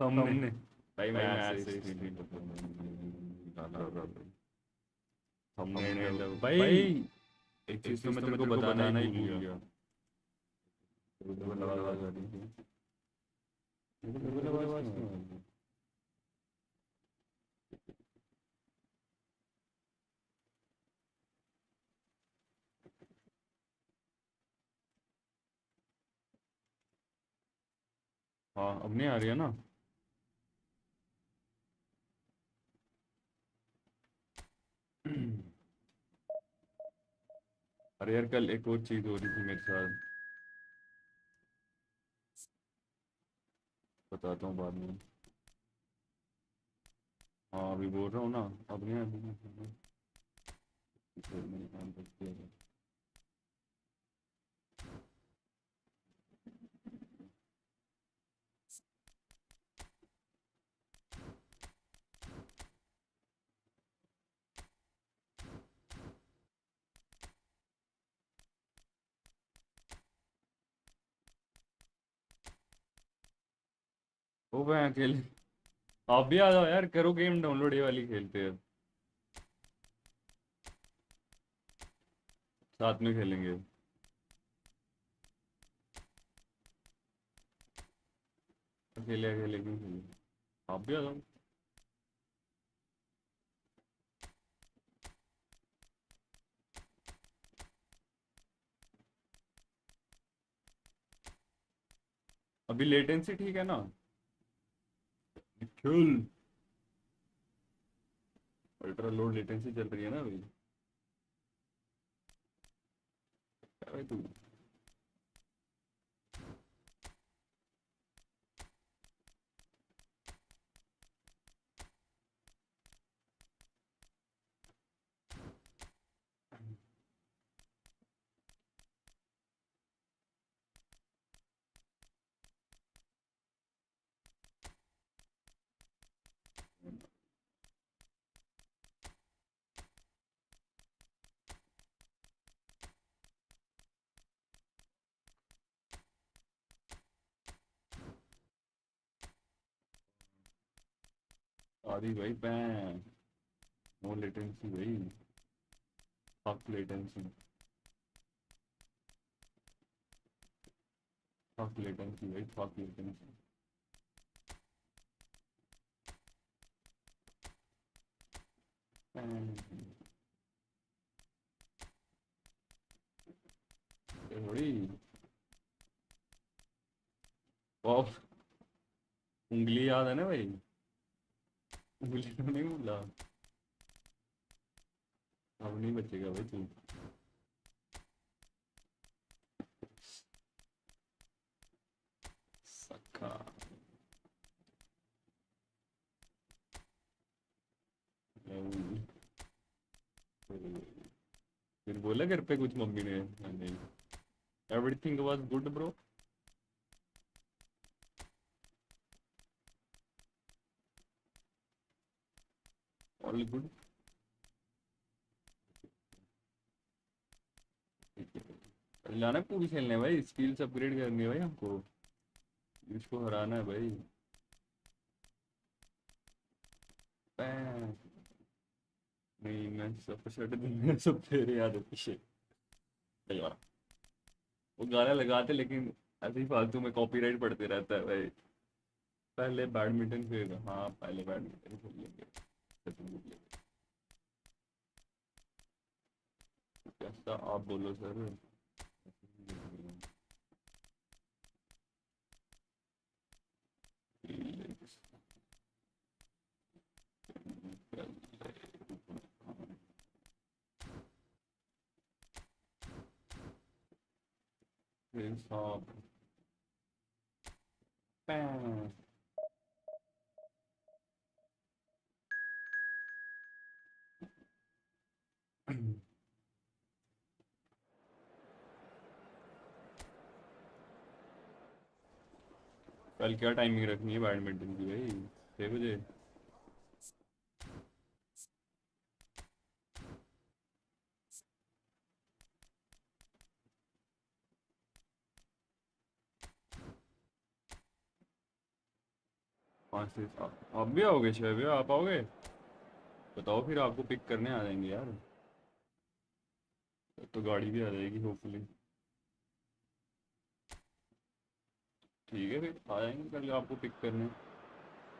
हमने भाई मैं ऐसे स्क्रीन निकाल रहा था थंबनेल भाई एक चीज तो मैं तेरे को बताना ही भूल गया मेरे को लगा आवाज आ रही थी मेरे को लगा आवाज क्यों आ रही है? हाँ अब नहीं आ रही है ना अरे यार कल एक और चीज हो रही थी मेरे साथ बताता हूँ बाद में हाँ अभी बोल रहा हूँ ना अब नहीं आ रही मैंने काम कर दिया ओ भाई अकेले आप भी आ जाओ यार करो गेम डाउनलोड ये वाली खेलते हैं साथ में खेलेंगे अकेले अकेले क्यों खेलेंगे आप भी आ जाओ अभी लेटेंसी ठीक है ना खेल अल्ट्रा लो लेटेंसी चल रही है ना अभी क्या भाई तू आदि भाई पैं नो लेटेंसी भाई फक लेटेंसी फक लेटेंसी भाई फक लेटेंसी थोड़ी वाह उंगली याद है ना भाई उंगली तो नहीं भूला अब नहीं बचेगा भाई तू सखा फिर बोला घर पे कुछ मम्मी ने नहीं everything was good bro all good लाना पूरी खेलने भाई स्किल्स अपग्रेड करनी है भाई हमको इसको हराना है भाई पैं। नहीं मैं सब शर्ट दूंगा सब तेरे याद है पीछे सही बात। वो गाना लगाते लेकिन ऐसे ही फालतू में कॉपीराइट पड़ते रहता है भाई पहले बैडमिंटन खेल हाँ पहले बैडमिंटन खेल लेंगे फिर तुम खेल लेंगे। कैसा आप बोलो सर इंसाफ पैं कल क्या टाइमिंग रखनी है बैडमिंटन की भाई 6 बजे 5 से आप भी आओगे 6 बजे आप आओगे बताओ फिर आपको पिक करने आ जाएंगे यार तो गाड़ी भी आ जाएगी होपफुली ठीक है फिर आ जाएंगे कल आपको पिक करने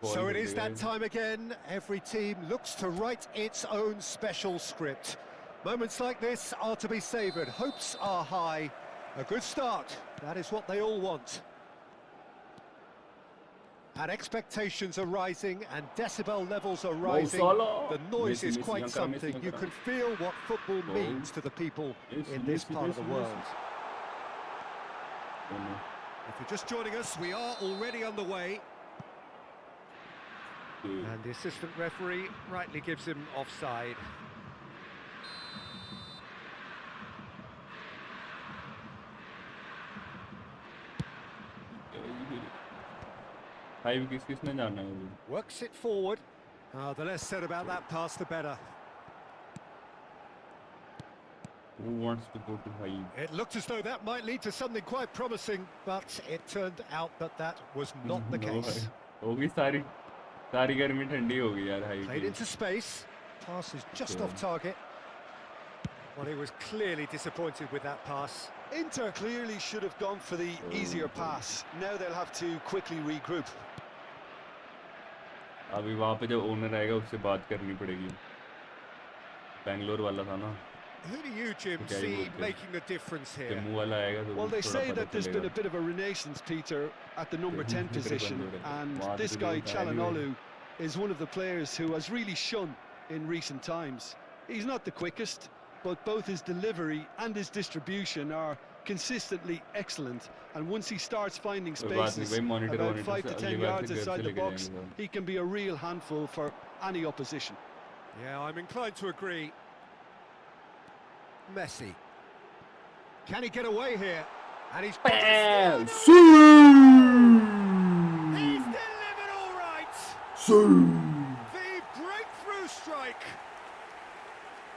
So it is that time again. Every team looks to write its own special script. Moments like this are to be savoured. Hopes are high. A good start. That is what they all want. And expectations are rising and decibel levels are rising. The noise is quite something. You can feel what football means to the people in this part of the world. If you're just joining us, we are already underway. And the assistant referee rightly gives him offside. Works it forward. The less said about that pass, the better. Who wants to go to high? It looked as though that might lead to something quite promising, but it turned out that that was not the case. Played into space. Pass is just off target. Well, he was clearly disappointed with that pass. Inter clearly should have gone for the easier pass. Now they'll have to quickly regroup. अभी वहाँ पे जब owner आएगा उससे बात करनी पड़ेगी बैंगलोर वाला था ना Who do you, Jim, see making the difference here? Well, they say that there's been a bit of a renaissance, Peter, at the number 10 position, and this guy, Chalanolu, is one of the players who has really shone in recent times. He's not the quickest, but both his delivery and his distribution are consistently excellent, and once he starts finding spaces about 5 to 10 yards outside the box, he can be a real handful for any opposition. Yeah, I'm inclined to agree. Messi. Can he get away here? And he's delivered all right. The breakthrough strike.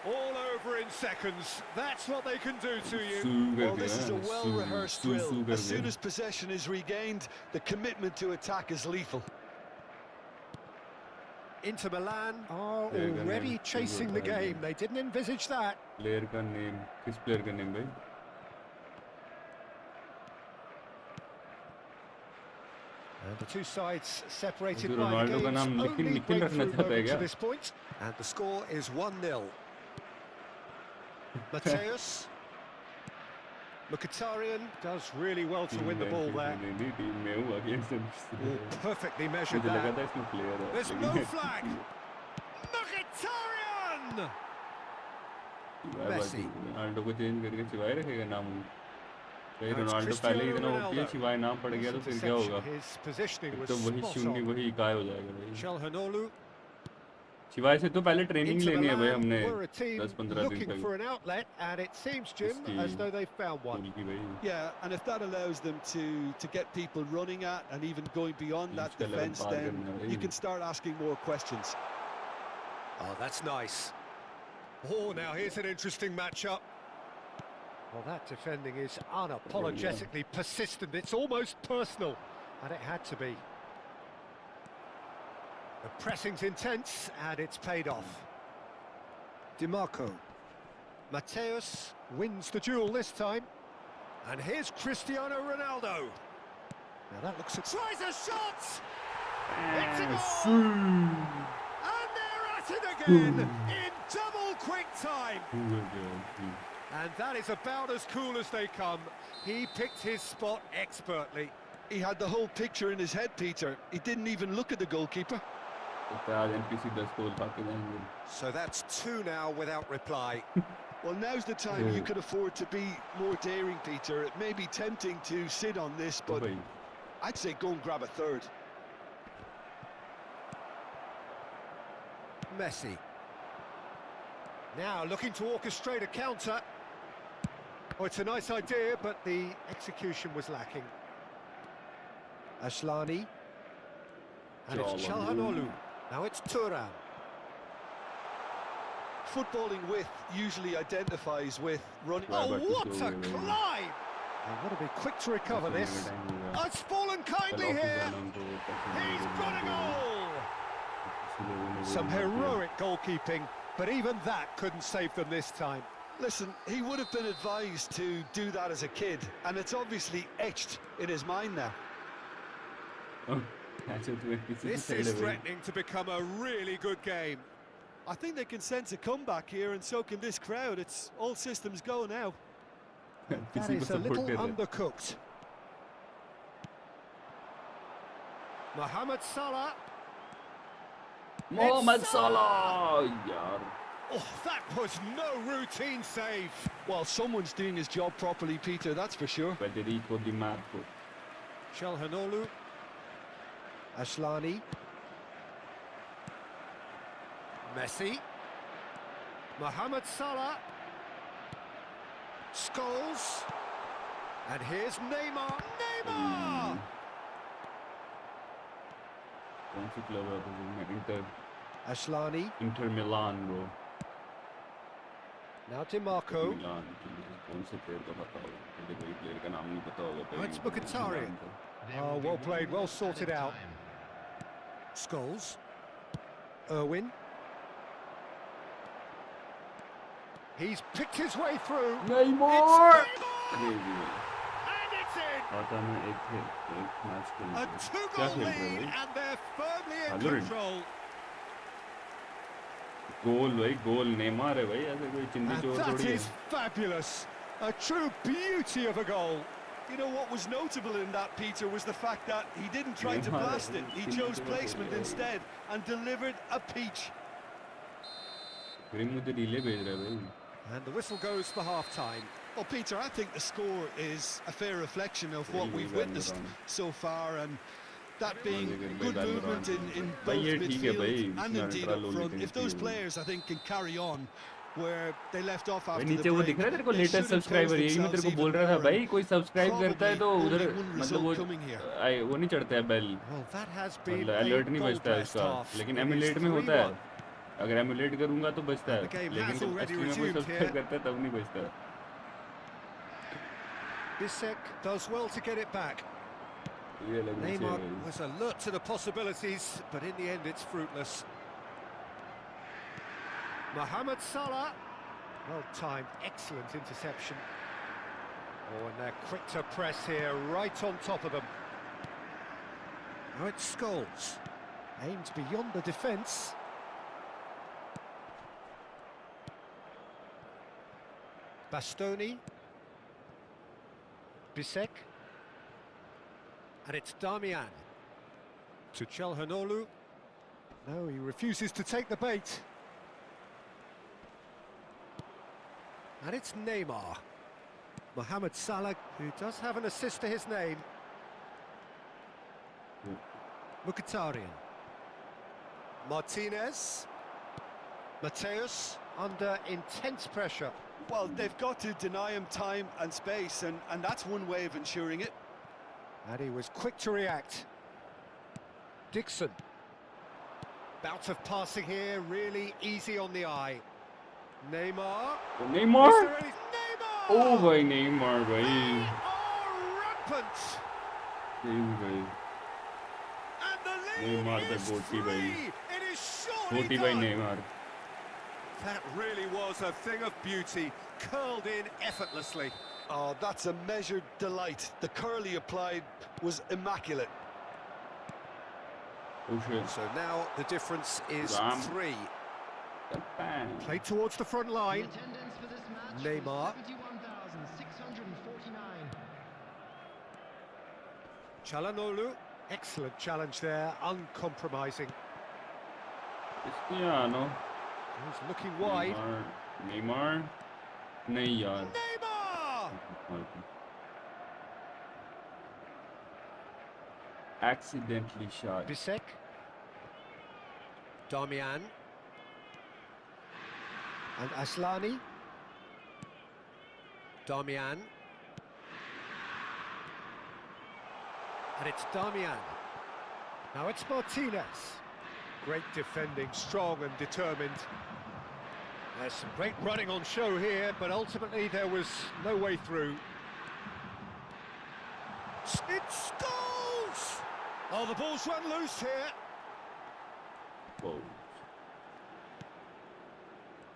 All over in seconds. That's what they can do to you. Well, this is a well-rehearsed drill. As soon as possession is regained, the commitment to attack is lethal. Inter Milan are already chasing the game. They didn't envisage that. Player का name, किस player का name भाई? And the two sides separated by the game's only breakthrough moment to this point. And the score is 1-0. Mateus. Mkhitaryan does really well to win the ball there. Perfectly measured that. There's no flag. Mkhitaryan! Messi. Ronaldo को change करके शिवाय रखेगा नाम कहीं Ronaldo पहले ही इतना OP है शिवाय नाम पड़ गया तो फिर क्या होगा तो वही शून्य वही इकाई हो जाएगा भाई शिवाय से तो पहले ट्रेनिंग लेनी है भाई हमने 10-15 दिन तक and it seems, Jim, as though they found one. Yeah, and if that allows them to get people running at and even going beyond that defence, then you can start asking more questions. Oh, that's nice. Oh, now here's an interesting matchup. Well, that defending is unapologetically persistent. It's almost personal, and it had to be. The pressing's intense, and it's paid off. DiMarco. Mateus wins the duel this time. And here's Cristiano Ronaldo. Now that looks... Tries a shot! It's a goal! And they're at it again in double quick time. And that is about as cool as they come. He picked his spot expertly. He had the whole picture in his head, Peter. He didn't even look at the goalkeeper. So that's 2 now without reply. Well, now's the time you could afford to be more daring, Peter. It may be tempting to sit on this, but I'd say go and grab a third. Messi. Now looking to orchestrate a counter. Oh, it's a nice idea, but the execution was lacking. Asllani. And it's Çalhanoğlu. Now it's Thuram. Footballing width usually identifies with running. Oh, what a climb! They've got to be quick to recover this. Oh, it's fallen kindly here. He's got a goal! Some heroic goalkeeping, but even that couldn't save them this time. Listen, he would have been advised to do that as a kid, and it's obviously etched in his mind now. This is threatening to become a really good game. I think they can sense a comeback here, and so can this crowd. It's all systems go now. That is a little undercooked. Mohamed Salah. Mohamed Salah! Oh, that was no routine save. Well, someone's doing his job properly, Peter, that's for sure. Federico Di Marco. Çalhanoğlu. Asllani. Messi. Mohamed Salah. Scholes. And here's Neymar. Neymar! Asllani. Inter Milan, bro. Now DiMarco. Oh, it's Mkhitaryan. Oh, well played, well sorted out. Scholes. Irwin. He's picked his way through. Neymar! And it's in! A two-goal lead, and they're firmly in control. Goal, भाई goal Neymar है भाई ऐसे कोई चिंदी चोर थोड़ी है. That is fabulous. A true beauty of a goal. You know what was notable in that, Peter, was the fact that he didn't try to blast it. He chose placement instead and delivered a peach. And the whistle goes for half-time. Well, Peter, I think the score is a fair reflection of what we've witnessed so far, and that being good movement in both midfield and indeed up front. If those players, I think, can carry on where they left off after the break, नीचे वो दिख रहा है तेरे को latest subscriber यही मैं तेरे को बोल रहा था भाई कोई सब्सक्राइब करता है तो उधर मतलब वो नहीं चढ़ता है बेल मतलब अलर्ट नहीं बजता है उसका लेकिन एमुलेट में होता है अगर एमुलेट करूंगा तो बजता है लेकिन जब एसटी में कोई सब्सक्राइब करता है तब नहीं बजता है. Bisek does well to get it back. Neymar was alert to the possibilities, but in the end it's fruitless. Mohamed Salah, well timed, excellent interception. Oh, and they're quick to press here, right on top of them. Now it's Scholes, aimed beyond the defence. Bastoni. Bisek. And it's Damian. To Çalhanoğlu. No, he refuses to take the bait. And it's Neymar. Mohamed Salah, who does have an assist to his name. Mkhitaryan. Martinez. Mateus under intense pressure. Well, they've got to deny him time and space, and that's one way of ensuring it. And he was quick to react. Dixon. Bout of passing here, really easy on the eye. Neymar. Neymar? Neymar! Oh, भाई Neymar भाई. Oh, rampant! भाई. And the lead Neymar is the goatee free. भाई. It is surely Goatee भाई done. Neymar. That really was a thing of beauty, curled in effortlessly. Oh, that's a measured delight. The curl he applied was immaculate. Oh shit. So now the difference is Ram. 3. Bang. Played towards the front line. Neymar. Çalhanoğlu. Excellent challenge there, uncompromising. Cristiano. He's looking wide. Neymar. नहीं यार Neymar! accidentally shot. Bisek. Darmian. And Aslani. Darmian. And it's Darmian. Now it's Martinez. Great defending, strong and determined. There's some great running on show here, but ultimately there was no way through. It's goals! Oh, the ball's run loose here. Whoa.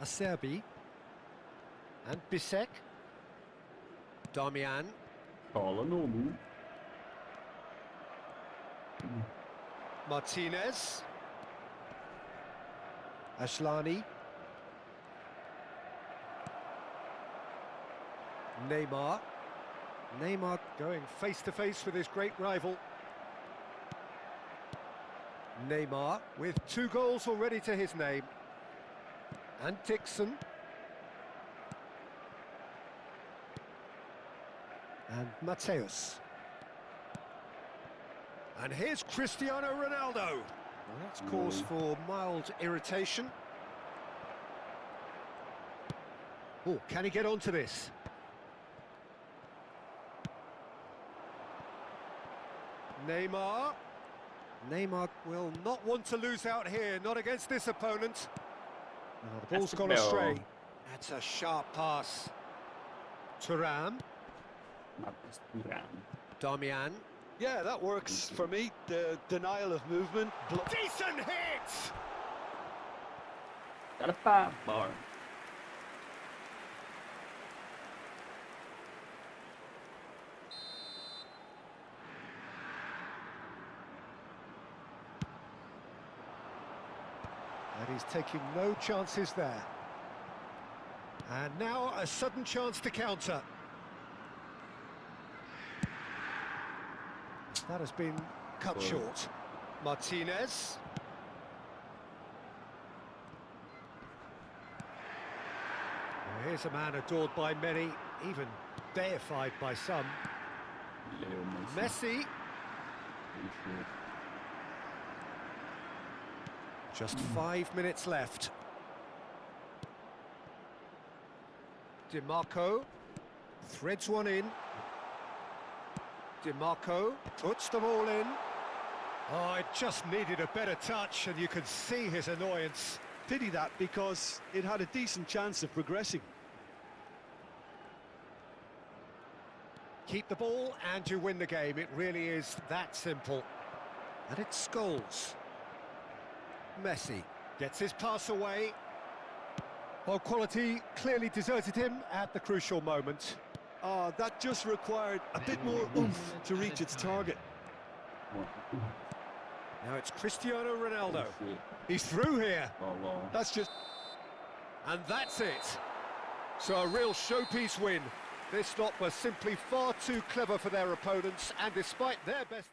Acerbi. And Bisek. Darmian. Sağla ne olur? Martinez. Aslani. Neymar. Neymar going face to face with his great rival. Neymar with 2 goals already to his name. And Dixon. And Mateus. And here's Cristiano Ronaldo. Well, that's cause for mild irritation. Oh, can he get onto this? Neymar. Neymar will not want to lose out here, not against this opponent. Now the ball's gone astray. That's a sharp pass. Thuram. Marcus Thuram. Darmian. Yeah, that works for me. The denial of movement. Decent hit! Got a 5 bar. And he's taking no chances there. And now a sudden chance to counter. That has been cut short. Martinez. Well, here's a man adored by many, even deified by some. Leo Messi. Messi. Just 5 minutes left. DiMarco threads one in. DiMarco puts them all in. Oh, it just needed a better touch, and you could see his annoyance. Pity that, because it had a decent chance of progressing. Keep the ball and you win the game. It really is that simple. And it's Scholes. Messi gets his pass away. Well, quality clearly deserted him at the crucial moment. That just required a bit more oomph to reach its target. Now it's Cristiano Ronaldo. He's through here. That's just... And that's it. So a real showpiece win. This lot was simply far too clever for their opponents, and despite their best...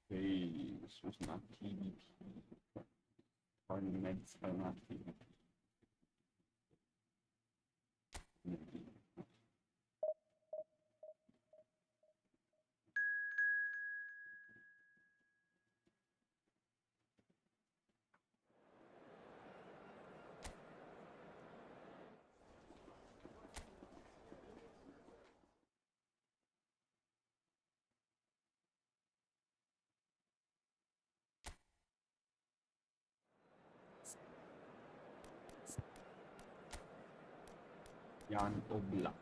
Hey, this was not PvP. Tournaments are not PvP. Jan Oblak.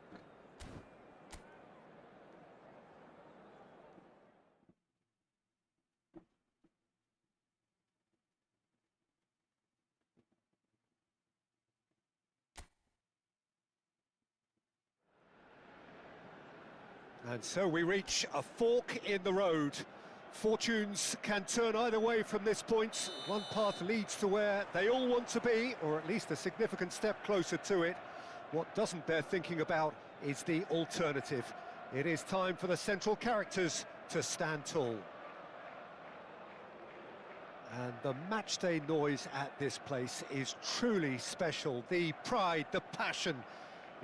And so we reach a fork in the road. Fortunes can turn either way from this point. One path leads to where they all want to be, or at least a significant step closer to it. What doesn't bear thinking about is the alternative. It is time for the central characters to stand tall. And the matchday noise at this place is truly special. The pride, the passion,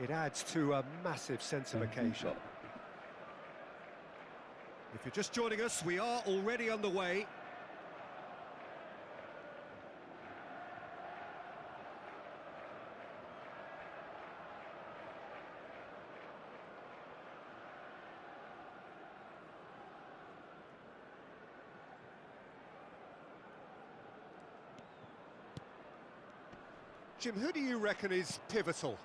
it adds to a massive sense of occasion. If you're just joining us, we are already underway. Jim, who do you reckon is pivotal?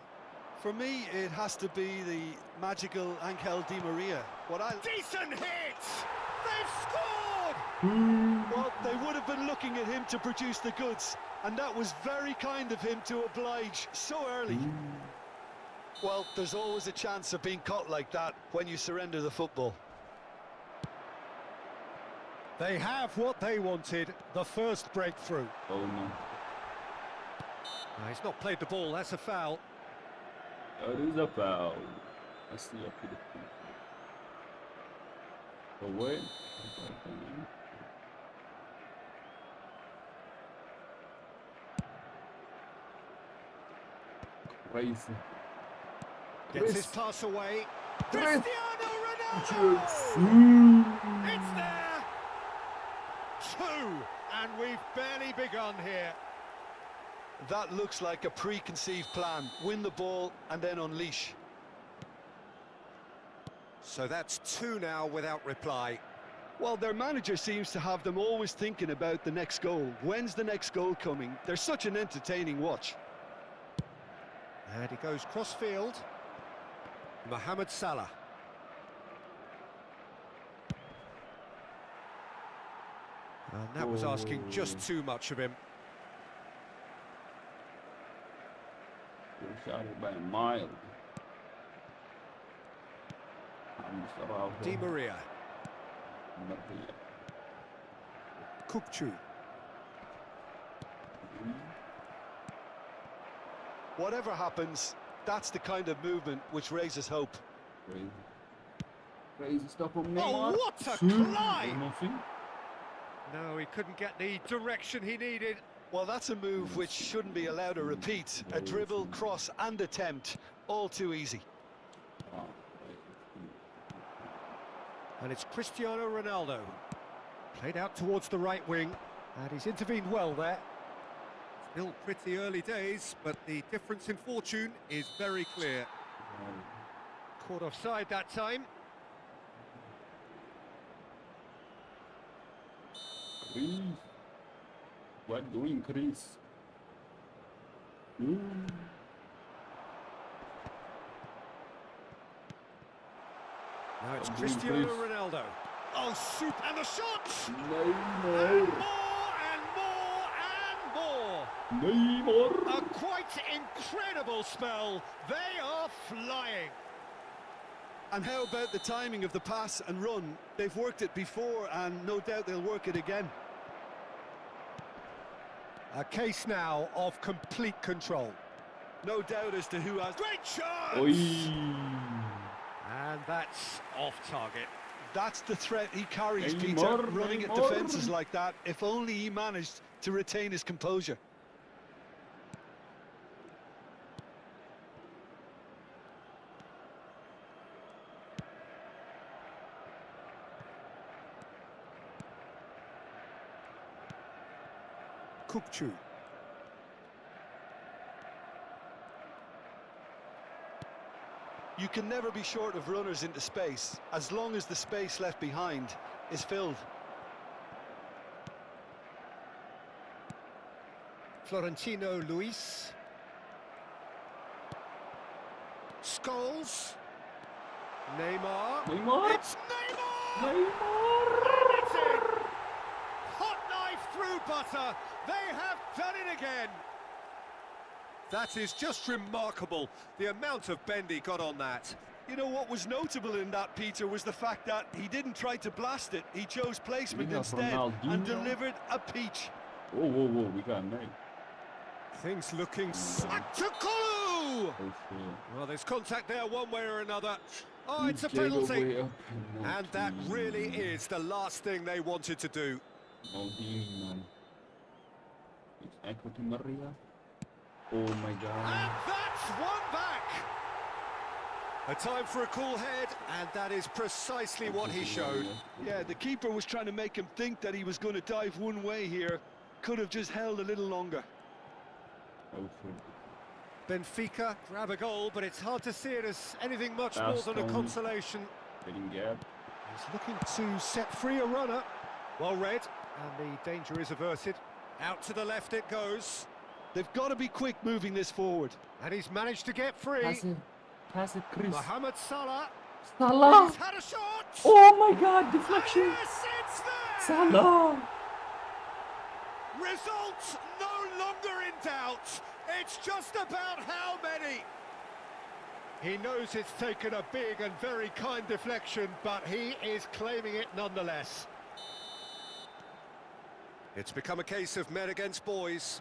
For me, it has to be the magical Angel Di Maria. Decent hit! They've scored! Well, they would have been looking at him to produce the goods, and that was very kind of him to oblige so early. Well, there's always a chance of being caught like that when you surrender the football. They have what they wanted, the first breakthrough. Oh no. He's not played the ball, that's a foul. That is a foul. I see a bit of away. Crazy. Gets his pass away. Cristiano Ronaldo! It's there! 2, and we've barely begun here. That looks like a preconceived plan. Win the ball and then unleash. So that's 2 now without reply. Well, their manager seems to have them always thinking about the next goal. When's the next goal coming? They're such an entertaining watch. And he goes cross-field. Mohamed Salah. And that was asking just too much of him. Shot it by a mile. Di Maria. Kukçu. Whatever happens, that's the kind of movement which raises hope. Crazy stuff from Neymar. Oh, what a climb! No, he couldn't get the direction he needed. Well, that's a move which shouldn't be allowed to repeat. A dribble, cross and attempt, all too easy. And it's Cristiano Ronaldo. Played out towards the right wing, and he's intervened well there. Still pretty early days, but the difference in fortune is very clear. Caught offside that time. What doing, Chris? Now it's Cristiano Ronaldo. Oh, super! And the shot! Neymar! And more and more and more! Neymar! A quite incredible spell. They are flying. And how about the timing of the pass and run? They've worked it before and no doubt they'll work it again. A case now of complete control. No doubt as to who has... Great chance! Oi. And that's off target. That's the threat he carries, Neymar, Peter, running at Neymar. defences like that. If only he managed to retain his composure. Kukçu. You can never be short of runners into space, as long as the space left behind is filled. Florentino Luis. Scholes. Neymar. Neymar. It's Neymar! Neymar! And it's in! Hot knife through butter. They have done it again. That is just remarkable, the amount of bend he got on that. You know what was notable in that, Peter, was the fact that he didn't try to blast it. He chose placement instead and delivered a peach. Whoa, whoa, whoa, we got Ney. Things looking spectacular. Well, there's contact there one way or another. Oh, it's a penalty. And that really is the last thing they wanted to do. Maldini, man. Ecco Di Maria. Oh my And god. that's one back. A time for a cool head, and that is precisely what he showed. Yeah, the keeper was trying to make him think that he was going to dive one way here. Could have just held a little longer. Oh shit. Benfica grab a goal, but it's hard to see it as anything much more than a Stone. consolation. Getting gap. He's looking to set free a runner. Well read, and the danger is averted. Out to the left it goes, They've got to be quick moving this forward. and he's managed to get free. Pass it, Chris. Mohamed Salah. Salah. He's had a shot. Oh my god, And deflection. yes, it's there. Salah. Results no longer in doubt. It's just about how many. He knows it's taken a big and very kind deflection, but he is claiming it nonetheless. It's become a case of men against boys.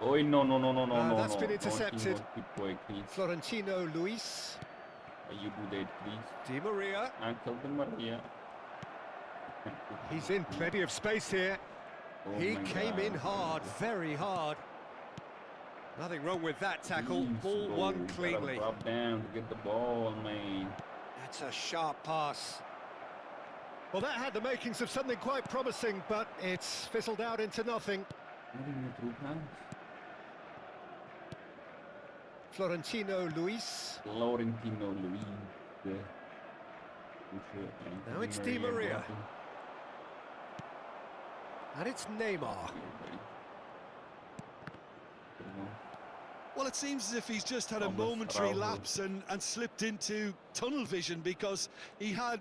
Oh no. That's been Don't intercepted. keep going, please. Florentino Luis, You do that, please. Di Maria. Uncle Di Maria. He's in plenty of space here. Oh He my came in God. hard, very hard. Nothing wrong with that tackle. Please, Ball bro. won Gotta cleanly. drop down to get the ball, man. That's a sharp pass. Well, that had the makings of something quite promising, but it's fizzled out into nothing. Not even a true pass. Florentino Luis. Florentino Luis. Now it's Di Maria. And it's Neymar. Well, it seems as if he's just had a Almost momentary Raul. lapse and slipped into tunnel vision because he had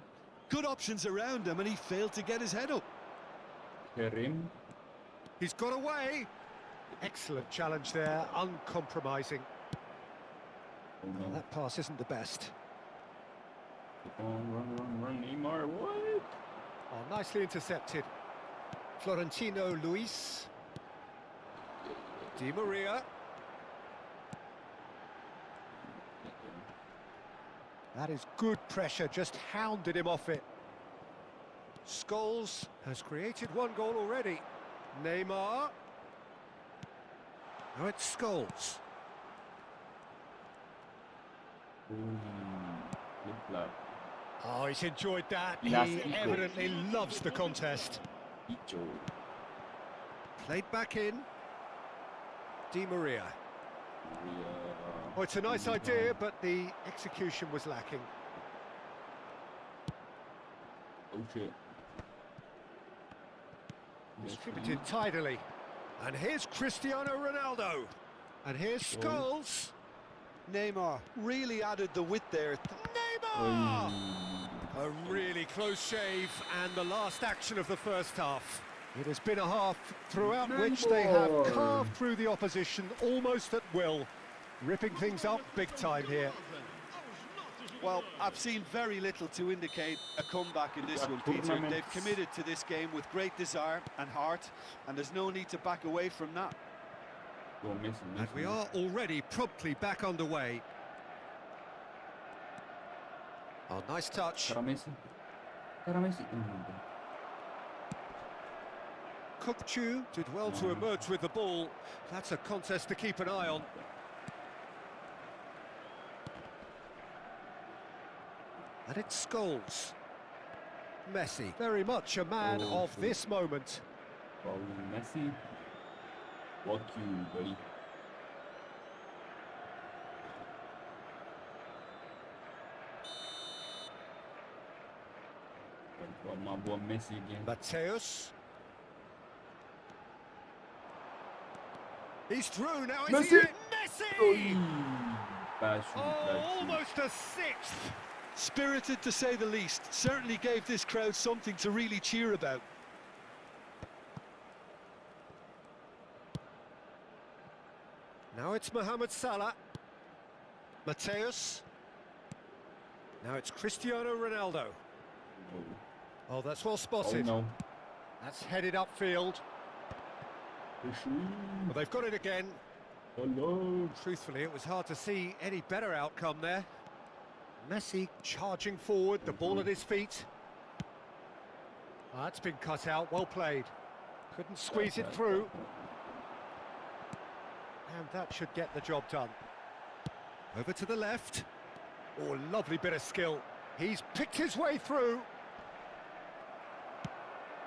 good options around him and he failed to get his head up. Karim. He's got away. Excellent challenge there, uncompromising. Oh Well, no. that pass isn't the best. Keep on, run, Neymar. What? Oh, nicely intercepted. Florentino Luis. Di Maria. That is good pressure, just hounded him off it. Scholes has created one goal already. Neymar. Now it's Scholes. Flip flap. Oh, he's enjoyed that. Yes, He he evidently loves the contest. Icho. Played back in. Di Maria. Oh, it's a nice idea, but the execution was lacking. Oh shit. Distributed tidily. And here's Cristiano Ronaldo. And here's Scholes. Neymar really added the width there. Neymar! A really close shave, and the last action of the first half. It has been a half throughout which they have Neymar. carved through the opposition almost at will, ripping things up big time here. Well, I've seen very little to indicate a comeback in this one, Peter. Tournament. They've committed to this game with great desire and heart, and there's no need to back away from that. Go missing. And we are already promptly back underway. Oh, nice touch. Messi. Messi. Kludge did well to emerge with the ball. That's a contest to keep an eye on. And it's Scholes. Messi, very much a man Oh, of shit. this moment. Oh, Messi. Fuck you, buddy. From my boy Messi again. Mateus. He's through now. Is Messi. he in? Messi! Bad shoot, Oh, bad shoot. almost a sixth. Spirited, to say the least. Certainly gave this crowd something to really cheer about. Now it's Mohamed Salah. Mateus. Now it's Cristiano Ronaldo. Oh, that's well Oh spotted. no. That's headed upfield. Well, they've got it again. Oh no. Truthfully, it was hard to see any better outcome there. Messi charging forward, the ball at his feet. Oh, that's been cut out, well played. Couldn't squeeze it through. and that should get the job done. Over to the left. Oh, lovely bit of skill. He's picked his way through.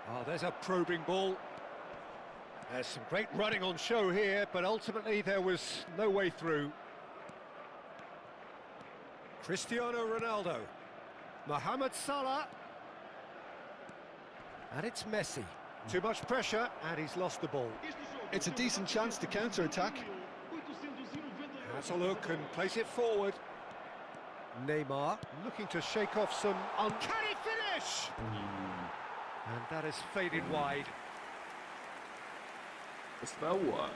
Oh, there's a probing ball. There's some great running on show here, but ultimately there was no way through. Cristiano Ronaldo. Mohamed Salah. And it's Messi. Too much pressure, and he's lost the ball. It's a decent chance to counter-attack. Has a look and plays it forward. Neymar looking to shake off some uncanny finish! And that is faded wide. It's that wide.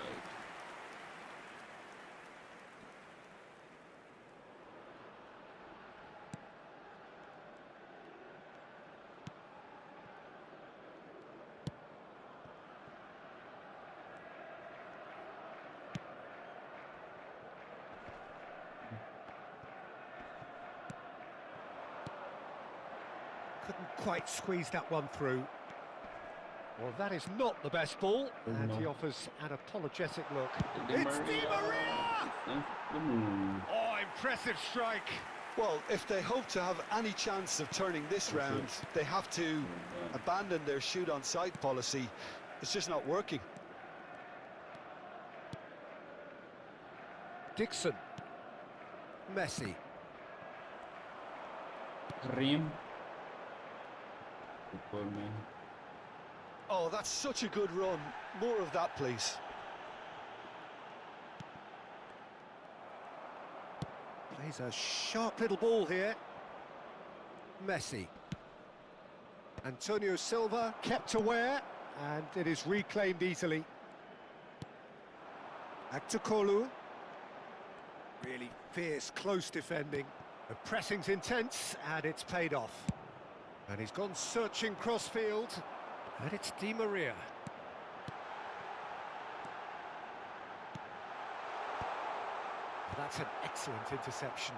Couldn't quite squeeze that one through. Well, that is not the best ball, and he offers an apologetic look. It's Di Maria! Oh, impressive strike. Well, if they hope to have any chance of turning this round, they have to abandon their shoot-on-sight policy. It's just not working. Dixon. Messi. Ream. Good man. Oh, that's such a good run. More of that, please. Plays a sharp little ball here. Messi. Antonio Silva kept aware, and it is reclaimed easily. Aktukolu. Really fierce, close defending. The pressing's intense, and it's paid off. And he's gone searching crossfield. And it's Di Maria. That's an excellent interception.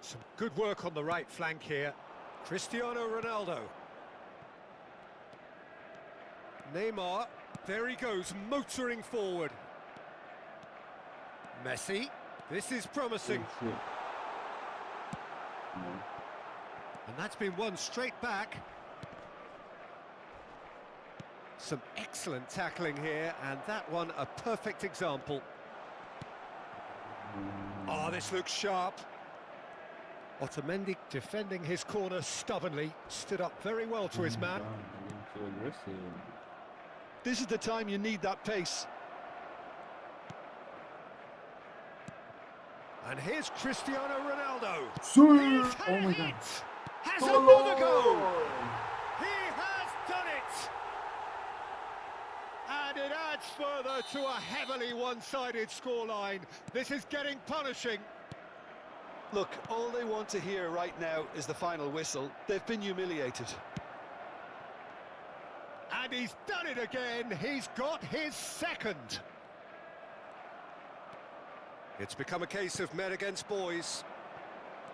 Some good work on the right flank here. Cristiano Ronaldo. Neymar. There he goes, motoring forward. Messi. This is promising. And that's been won straight back. Some excellent tackling here, and that one a perfect example. Oh, this looks sharp. Otamendi defending his corner stubbornly, stood up very well to his man. So aggressive. This is the time you need that pace. And here's Cristiano Ronaldo. Oh my God. Has another goal. He has done it. And it adds further to a heavily one-sided scoreline. This is getting punishing. Look, all they want to hear right now is the final whistle. They've been humiliated. And he's done it again. He's got his second. It's become a case of men against boys.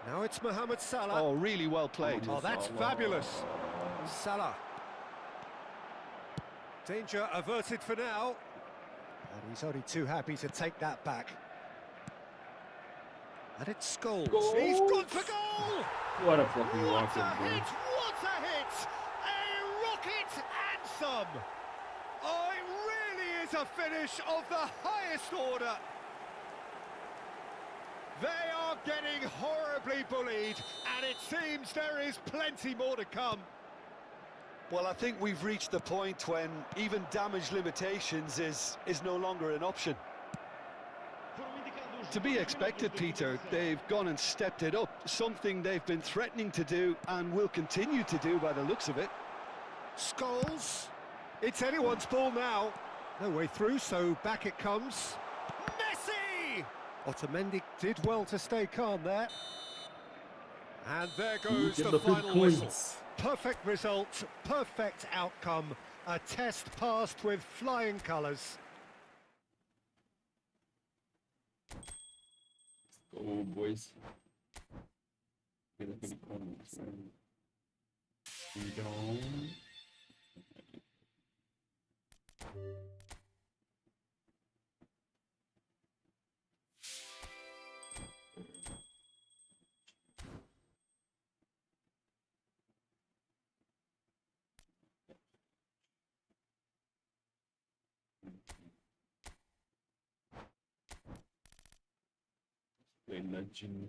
Now it's Mohamed Salah. Oh, really well played. Oh, that's fabulous. Salah. Danger averted for now. And he's only too happy to take that back. And it's Scholes. He's gone for goal! What a fucking What rocket, a bro. hit! What a hit! A rocket and some! Oh, it really is a finish of the highest order. They are getting horribly bullied, and it seems there is plenty more to come. Well, I think we've reached the point when even damage limitations is no longer an option. To be expected, Peter. They've gone and stepped it up, something they've been threatening to do and will continue to do by the looks of it. Scholes. It's anyone's ball now. No way through, so back it comes. Messi! Otamendi did well to stay calm there. And there goes the final whistle. Perfect result, perfect outcome. A test passed with flying colours. Oh, boys. Get up in the comments, man. We don't. legend.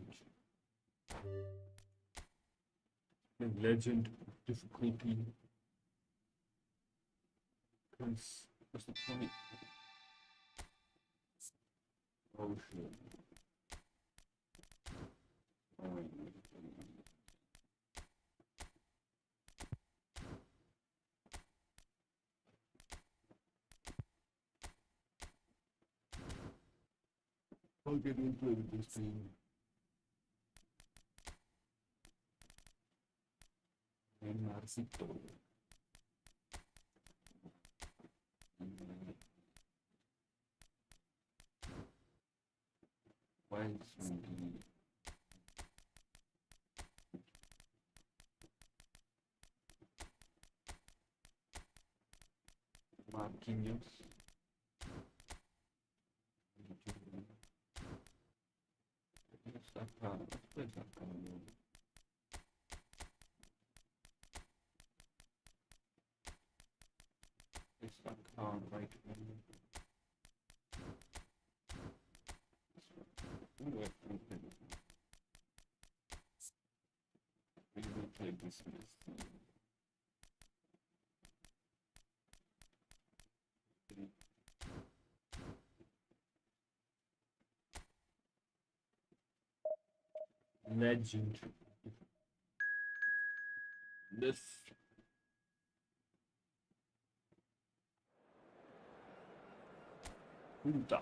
The legend difficulty. Because what's the point? Oh shit. I'll get into this thing. Narcito. Why is Marquinhos? Right. We will play this list. Legend. This. Puta.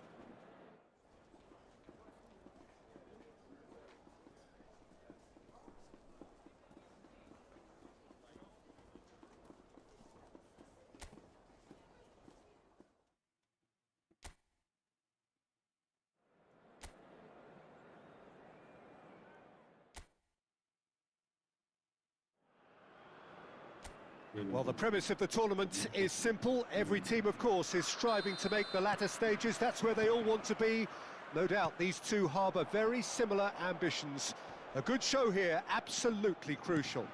Well, the premise of the tournament is simple. Every team, of course, is striving to make the latter stages. That's where they all want to be. No doubt these two harbour very similar ambitions. A good show here, absolutely crucial.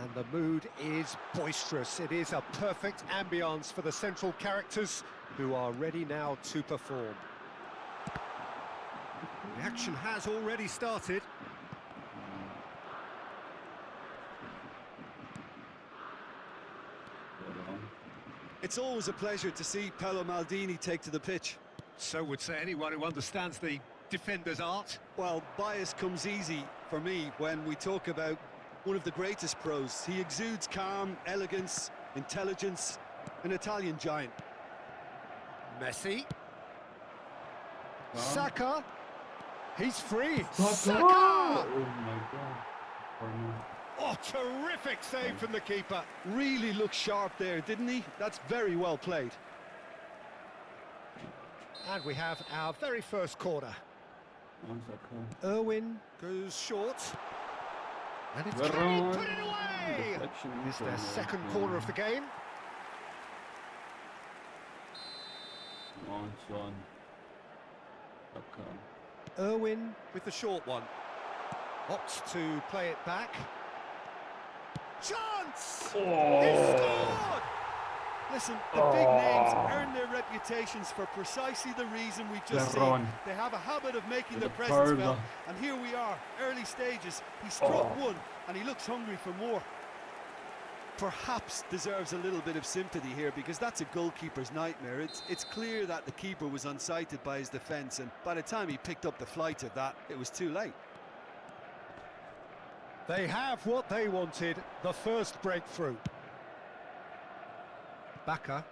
And the mood is boisterous. It is a perfect ambience for the central characters who are ready now to perform. The action has already started. It's always a pleasure to see Paolo Maldini take to the pitch. So would say anyone who understands the defender's art. Well, bias comes easy for me when we talk about one of the greatest pros. He exudes calm, elegance, intelligence, an Italian giant. Messi. Saka. He's free. Saka! Oh my god. Oh, terrific save from the keeper. Really looked sharp there, didn't he? That's very well played. And we have our very first corner. Irwin goes short. And it's Kane, put it away! It's their second corner of the game. Irwin with the short one. Opts to play it back. Chance! Oh. He scored! Listen, the big names earn their reputations for precisely the reason we've just seen. They have a habit of making their presence felt, and here we are, early stages. He struck one, and he looks hungry for more. Perhaps deserves a little bit of sympathy here, because that's a goalkeeper's nightmare. It's clear that the keeper was unsighted by his defence, and by the time he picked up the flight of that, it was too late. They have what they wanted, the first breakthrough. Baka.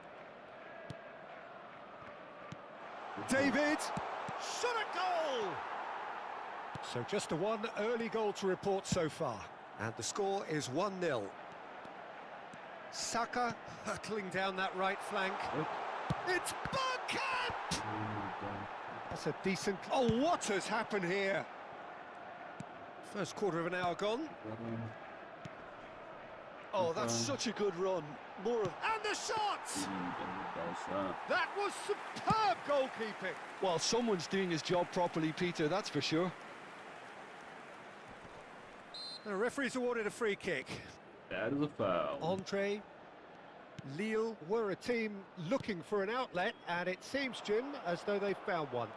David, shot a goal! So just a one early goal to report so far. And the score is 1-0. Saka hurtling down that right flank. It's Bergkamp! That's a decent... Oh, what has happened here? First quarter of an hour gone. Oh, that's such a good run. More of... And the shot! That was superb goalkeeping. Well, someone's doing his job properly, Peter, that's for sure. The referee's awarded a free kick. That is a foul. Andre. Lille were a team looking for an outlet, and it seems, Jim, as though they've found one.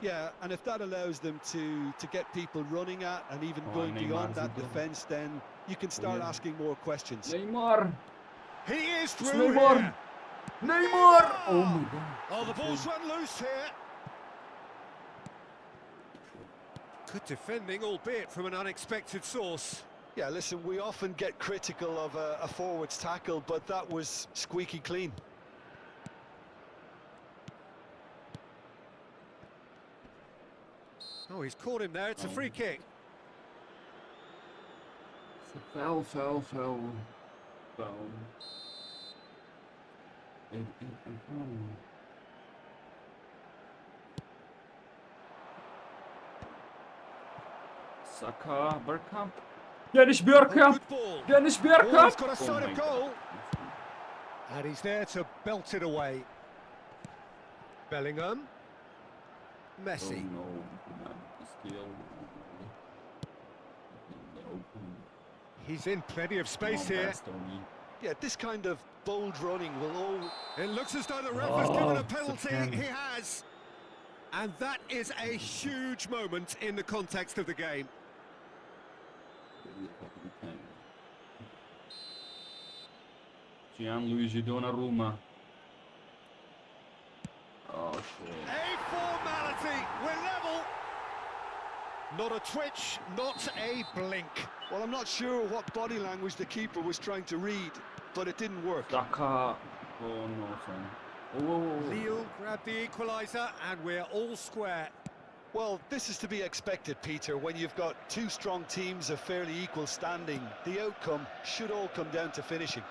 Yeah, and if that allows them to get people running at and even going beyond that defence, then you can start asking more questions. Neymar! He is It's through Neymar! here. Neymar! Oh my god. Oh, the ball's run loose here. Good defending, albeit from an unexpected source. Yeah, listen, we often get critical of a forward's tackle, but that was squeaky clean. Oh, he's caught him there. It's a free kick. Foul. Saka, Bergkamp. Dennis Oh, Bergkamp! good ball. Dennis Oh, he's Bergkamp! got a sight my of goal. God. And he's there to belt it away. Bellingham. Messi. Oh no, still. He's in plenty of space here. Yeah, this kind of bold running will all... It looks as though the ref has given a penalty. He has. And that is a huge moment in the context of the game. Gianluigi Donnarumma. Oh shit. A formality. We're level. Not a twitch, not a blink. Well, I'm not sure what body language the keeper was trying to read, but it didn't work. Saka. Oh no, son. Oh. Lille grabbed the equaliser and we're all square. Well, this is to be expected, Peter. When you've got two strong teams of fairly equal standing, the outcome should all come down to finishing.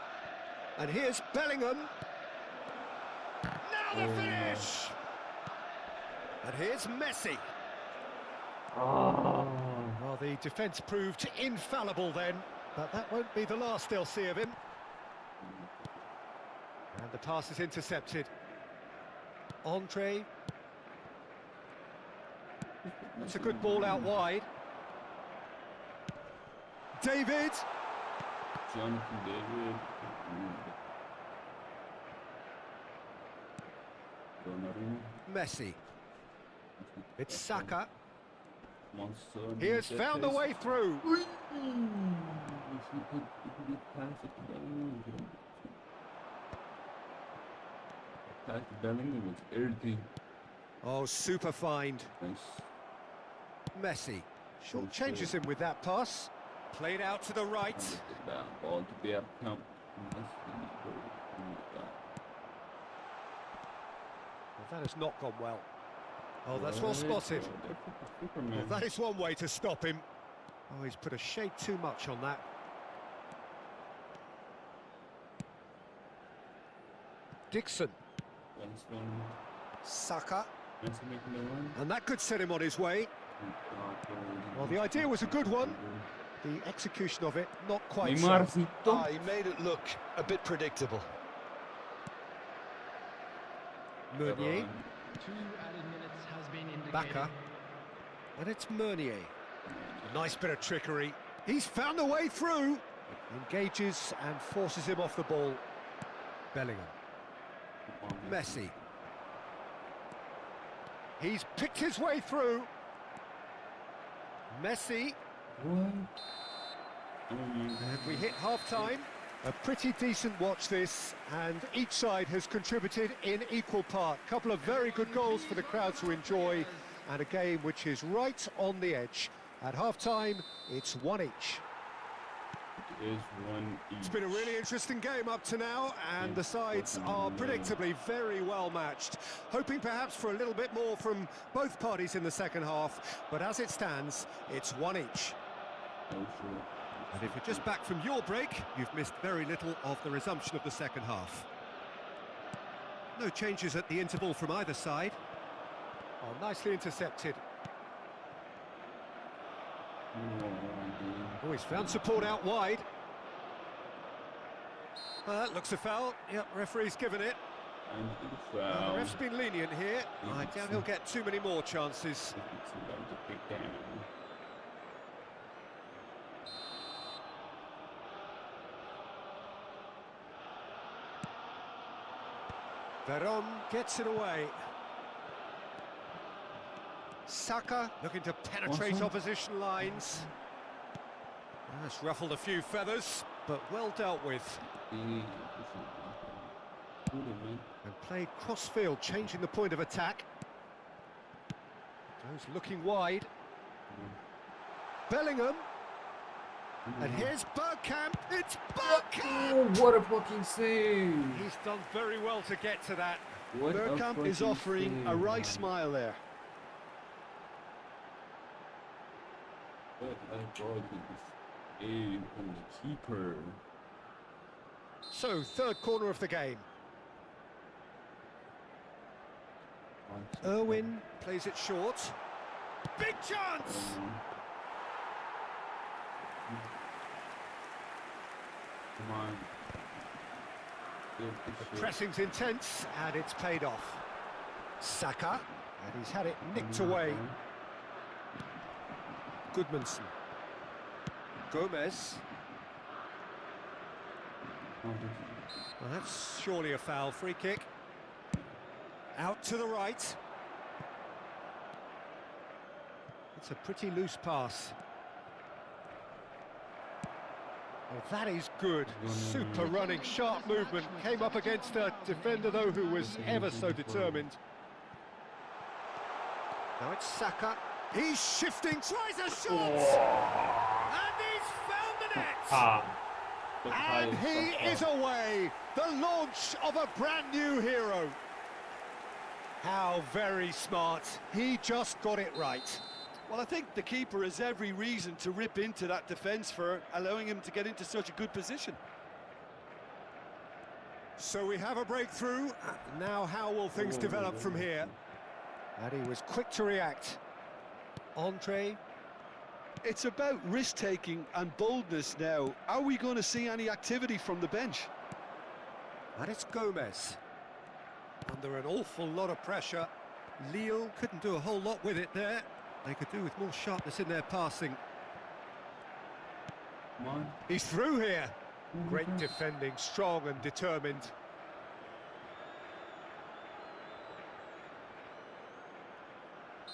And here's Bellingham. Now the finish! And here's Messi. Oh. Well, the defence proved infallible then, but that won't be the last they'll see of him. And the pass is intercepted. Andre. That's a good ball out wide. David. Jonathan David. Donnarumma. Messi. It's Saka. Monster. He has found a way through. If you could pass it to Bellingham. Pass to Bellingham with everything. Oh, super find. Nice. Messi. Short changes him with that pass. Played out to the right. Ball to Bergkamp. Well, that has not gone well. Oh, that's well spotted. Well, that is one way to stop him. Oh, he's put a shade too much on that. Dixon. Saka. And that could set him on his way. Well, the idea was a good one. The execution of it, not quite so. He made it look a bit predictable. Meunier. Baka. And it's Meunier. A nice bit of trickery. He's found a way through. Engages and forces him off the ball. Bellingham. Messi. He's picked his way through. Messi. And we hit half-time. A pretty decent watch this, and each side has contributed in equal part. Couple of very good goals for the crowd to enjoy, and a game which is right on the edge. At half-time, it's one each. It's been a really interesting game up to now, and the sides are predictably very well matched. Hoping perhaps for a little bit more from both parties in the second half, but as it stands, it's one each. And if you're just back from your break, you've missed very little of the resumption of the second half. No changes at the interval from either side. Oh, nicely intercepted. Oh, he's found support out wide. That looks a foul. Yep, referee's given it. The ref's been lenient here. I doubt he'll get too many more chances. Veron gets it away. Saka looking to penetrate Awesome. opposition lines. That's ruffled a few feathers, but well dealt with. Good, man. And played cross-field, changing the point of attack. Goes looking wide. Bellingham. And here's Bergkamp. It's Bergkamp! Oh, what a fucking save! He's done very well to get to that. What a Bergkamp is fucking offering a save, wry man. smile there. What a fucking save from the keeper. So, third corner of the game. Irwin plays it short. Big chance! Come on. The pressing's intense, and it's paid off. Saka, and he's had it nicked away. Goodmanson. Gomez. Well, that's surely a foul. Free kick. Out to the right. It's a pretty loose pass. Well, that is good. Super running, sharp movement. Came up against a defender, though, who was ever so determined. Now it's Saka. He's shifting, tries a shot! And he's found the net! And he is away! The launch of a brand new hero. How very smart. He just got it right. Well, I think the keeper has every reason to rip into that defence for allowing him to get into such a good position. So we have a breakthrough. Now how will things develop from here? And he was quick to react. Andre. It's about risk-taking and boldness now. Are we going to see any activity from the bench? And it's Gomez. Under an awful lot of pressure. Lille couldn't do a whole lot with it there. They could do with more sharpness in their passing. Come on. He's through here. Great defending, strong and determined.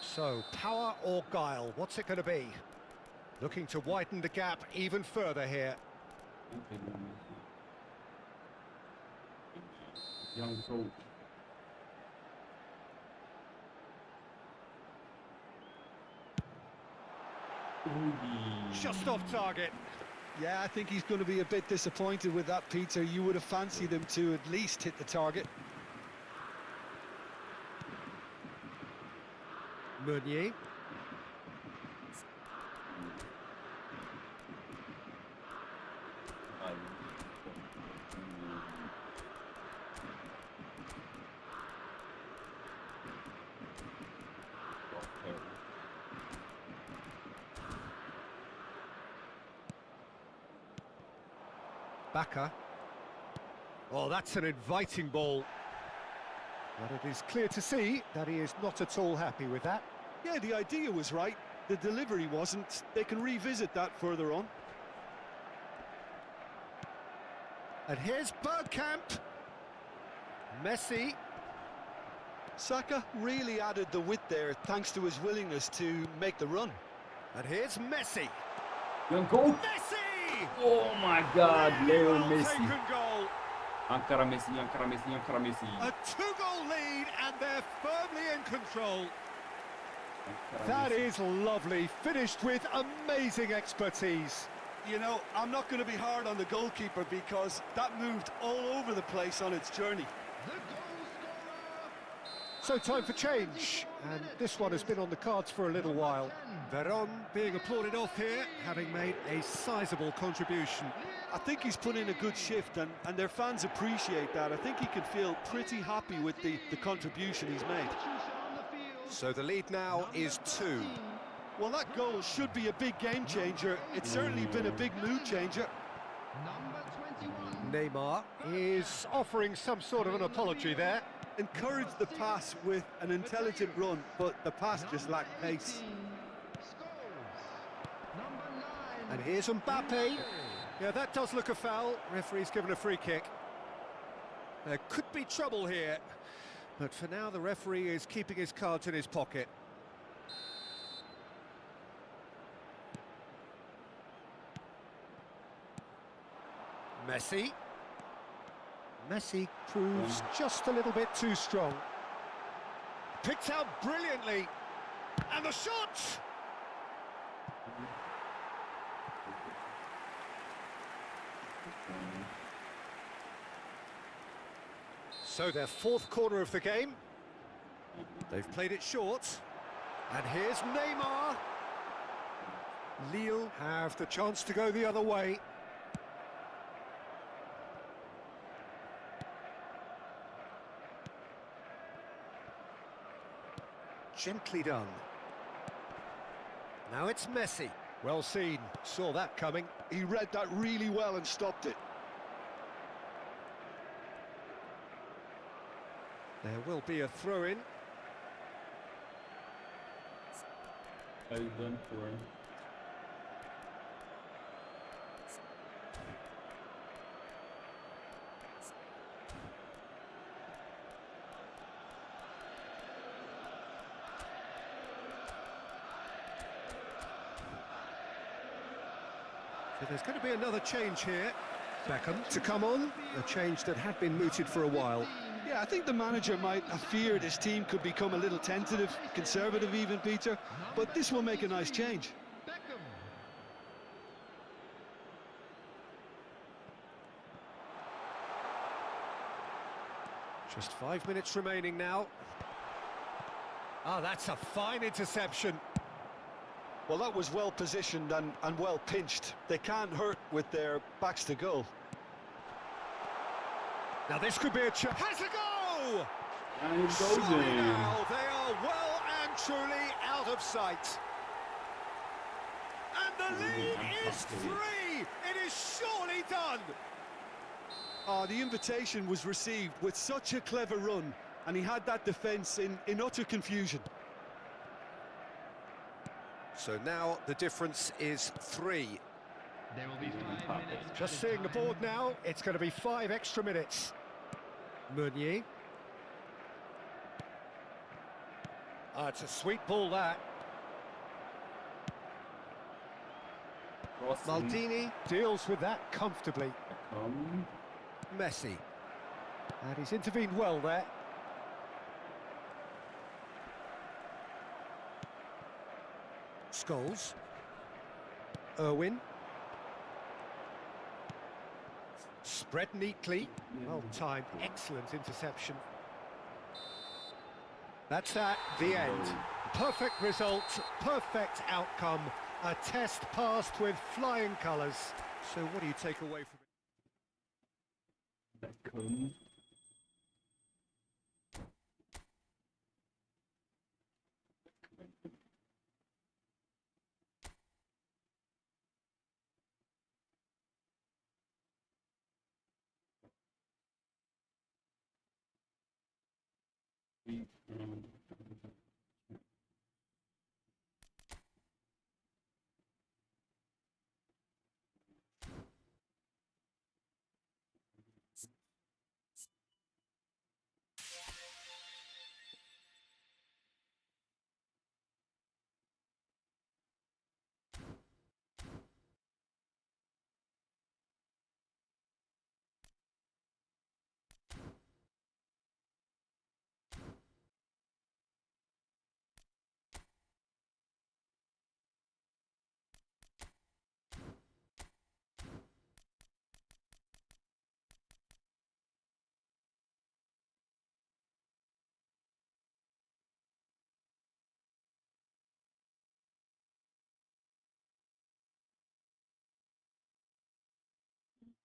So, power or guile, what's it going to be? Looking to widen the gap even further here. Young coach. Just off target. Yeah, I think he's going to be a bit disappointed with that, Peter. You would have fancied him to at least hit the target. Meunier. Baka. Oh, that's an inviting ball. But it is clear to see that he is not at all happy with that. Yeah, the idea was right. The delivery wasn't. They can revisit that further on. And here's Bergkamp. Messi. Saka really added the width there thanks to his willingness to make the run. And here's Messi. Young coach. Messi! Oh my God, Leo Well Messi. taken goal. Ankara Messi, Ankara Messi, Ankara Messi. A two-goal lead, and they're firmly in control. Ankara That Messi. is lovely, finished with amazing expertise. You know, I'm not going to be hard on the goalkeeper because that moved all over the place on its journey. So time for change, and this one has been on the cards for a little while. Veron being applauded off here, having made a sizable contribution. I think he's put in a good shift and their fans appreciate that. I think he can feel pretty happy with the contribution he's made. So the lead now is 2. Well, that goal should be a big game changer. It's certainly been a big mood changer. Neymar is offering some sort of an apology there. Encouraged the pass with an intelligent run, but the pass just lacked pace. And here's Mbappe. Yeah, that does look a foul. Referee's given a free kick. There could be trouble here. But for now, the referee is keeping his cards in his pocket. Messi. Messi proves just a little bit too strong. Picked out brilliantly. And the shot! So their fourth corner of the game. They've played it short. And here's Neymar. Lille have the chance to go the other way. Gently done. Now it's Messi. Well seen, saw that coming. He read that really well and stopped it. There will be a throw-in. Well done for him. So there's going to be another change here. Beckham to come on, a change that had been mooted for a while. Yeah, I think the manager might have feared his team could become a little tentative, conservative even, Peter, but this will make a nice change. Just 5 minutes remaining now. Ah, that's a fine interception. Well, that was well positioned and well pinched. They can't hurt with their backs to goal. Now this could be a chance. Has a go! And it goes Surely in. now they are well and truly out of sight. And the lead is 3. It is surely done. Oh, the invitation was received with such a clever run, and he had that defence in utter confusion. So now the difference is 3. There will be 5 minutes. Just seeing the board now, it's going to be 5 extra minutes. Meunier. Ah, it's a sweet ball, that. Crossing. Maldini deals with that comfortably. Messi. And he's intervened well there. Scholes. Irwin. Spread neatly. Well timed. Excellent interception. That's that. The end. Perfect result. Perfect outcome. A test passed with flying colours. So what do you take away from it? Beckham.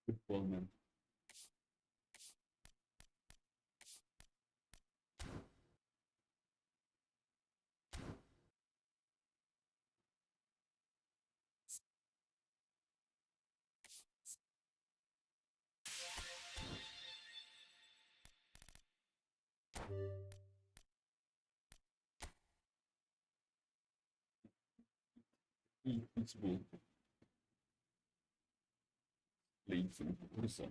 Football man. Pittsburgh. Leeds and Forza.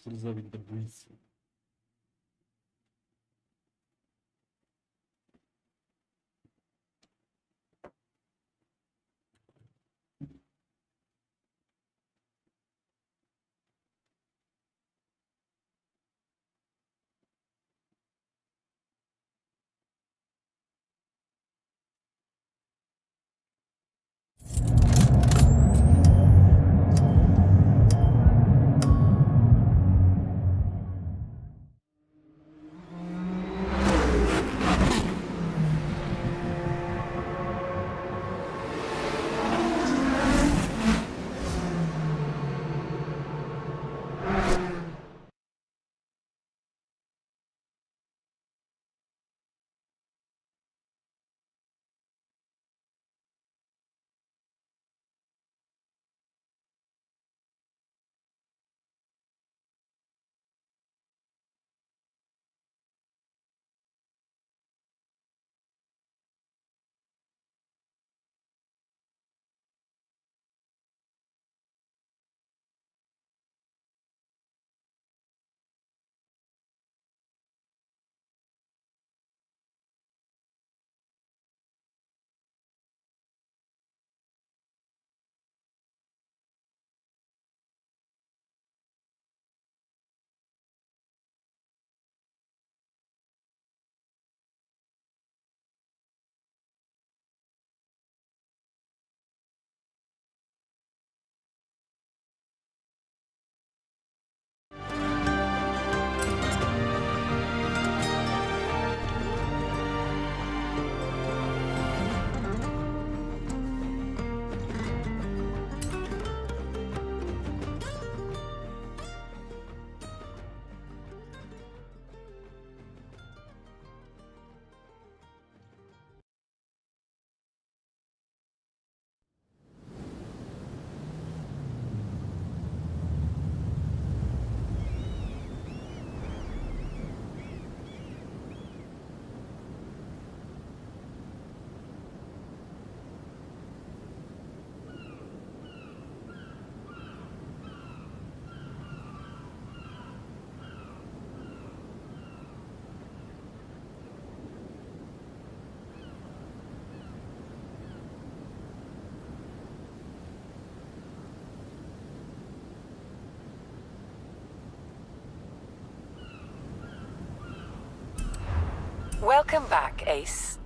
Forza with the breeze. Welcome back, Ace.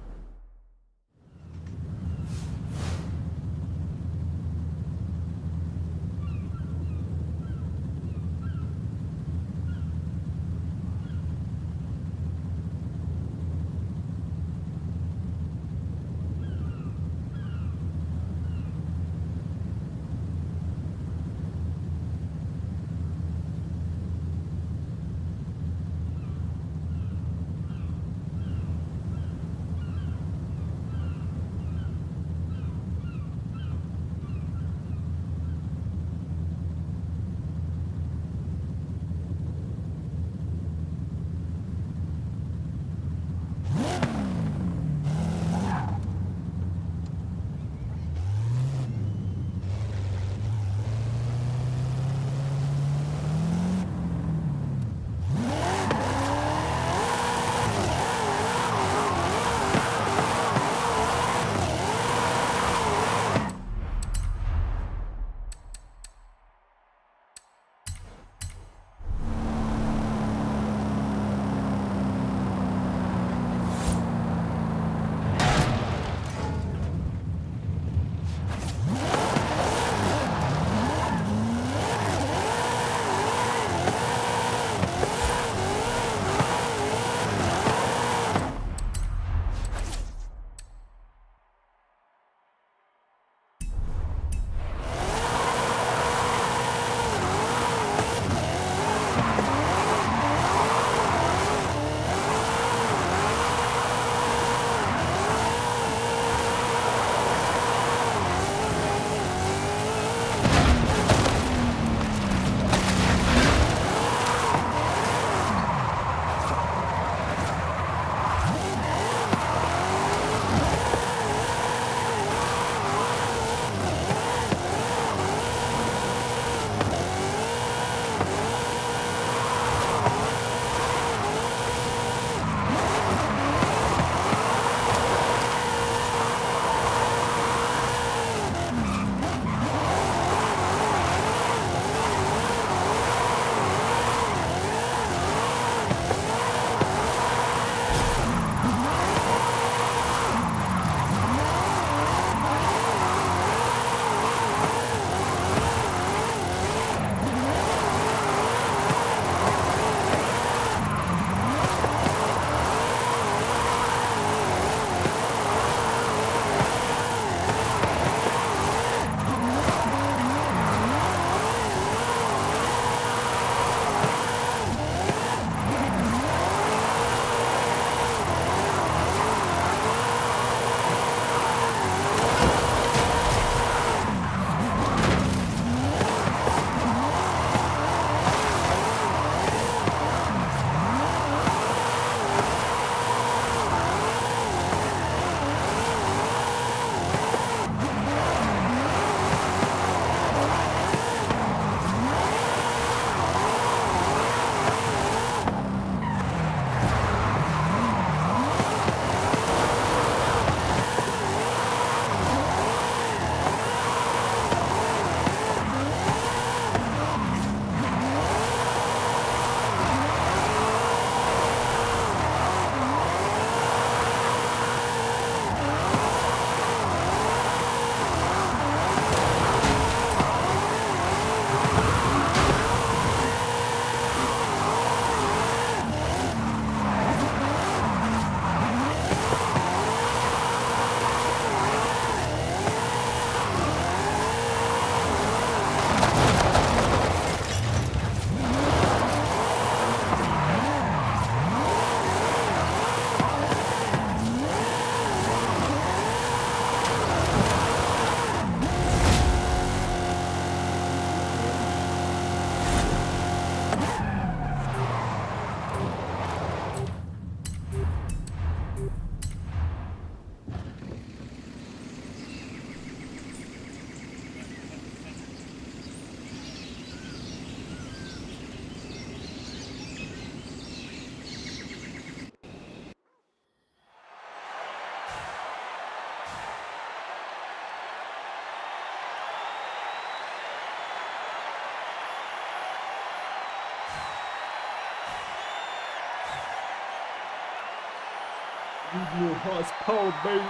Need more horsepower, baby.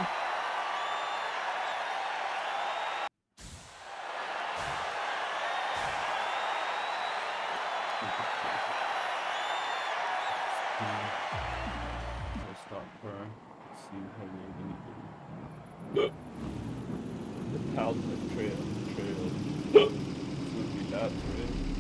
I'll start her. See how we're gonna do. The Palpate trail. It's gonna be that trail.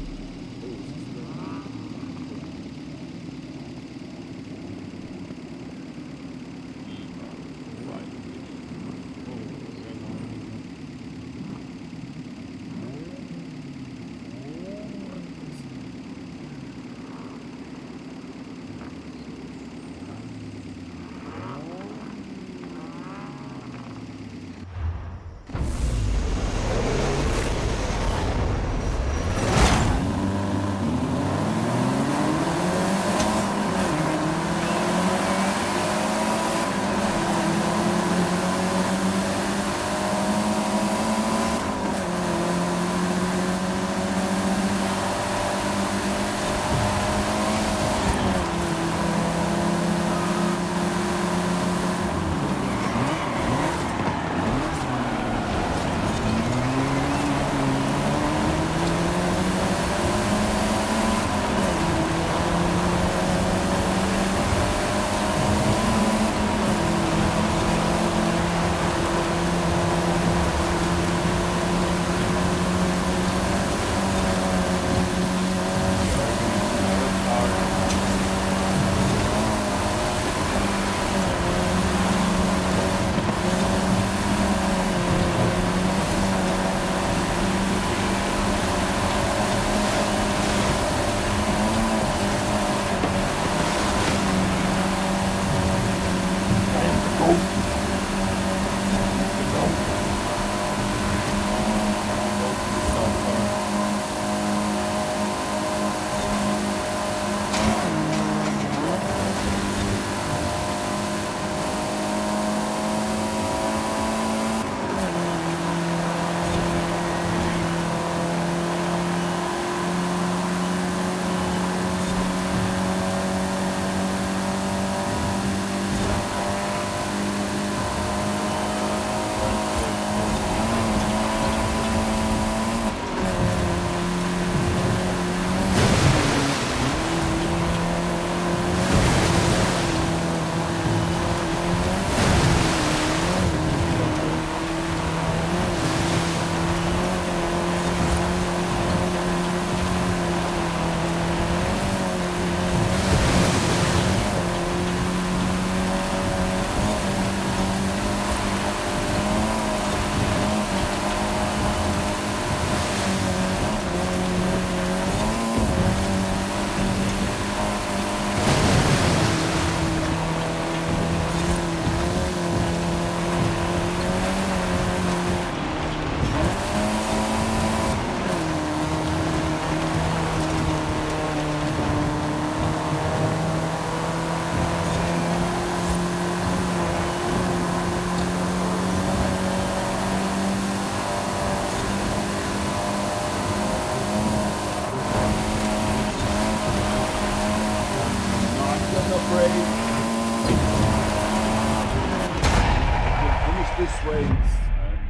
this race. I'm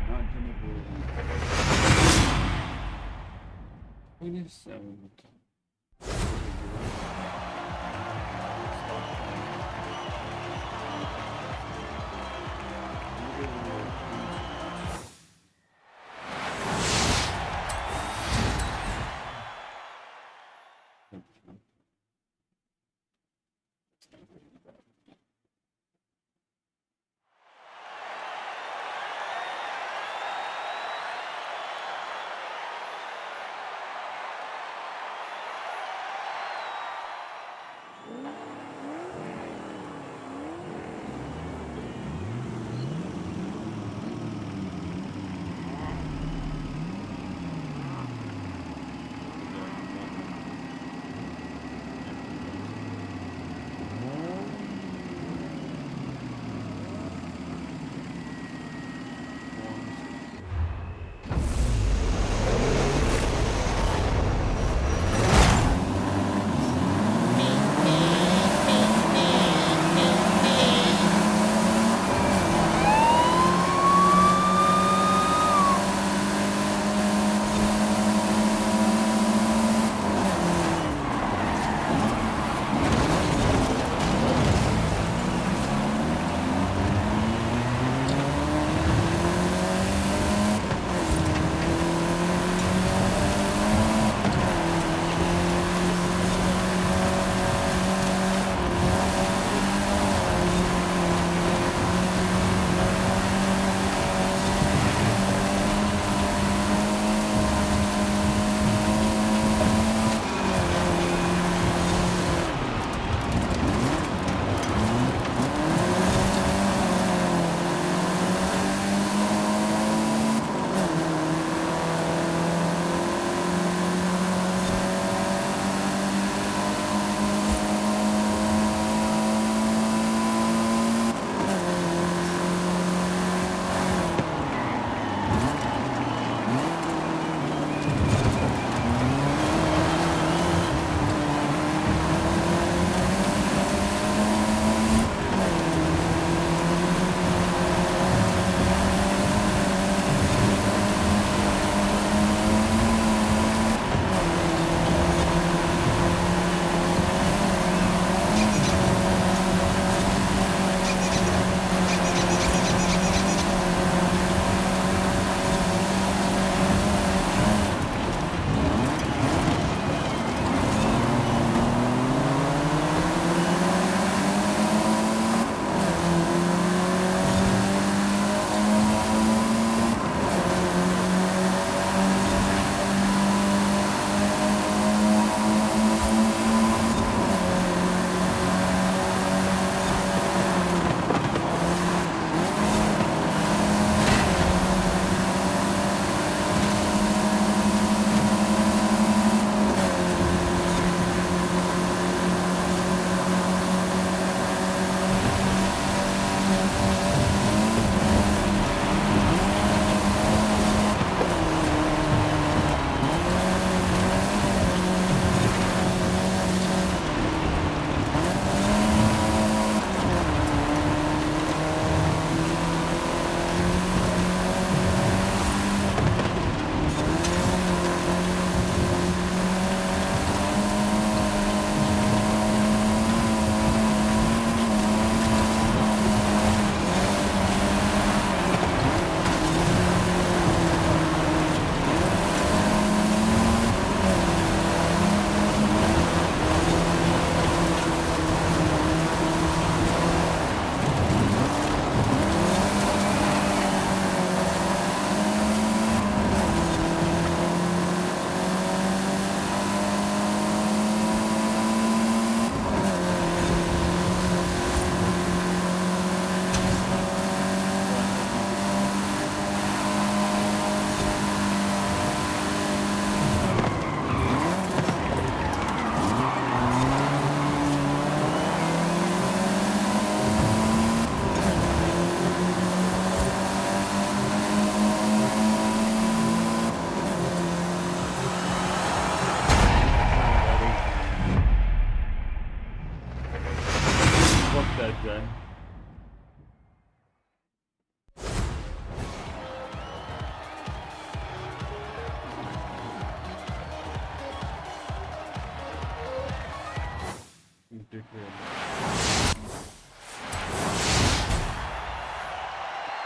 not gonna do 27.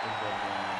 Man.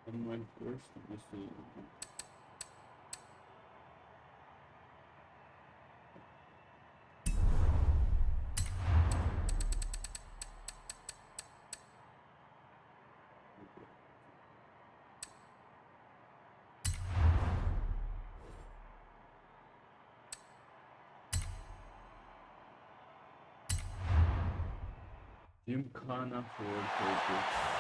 And my first missile. Gymkhana for focus.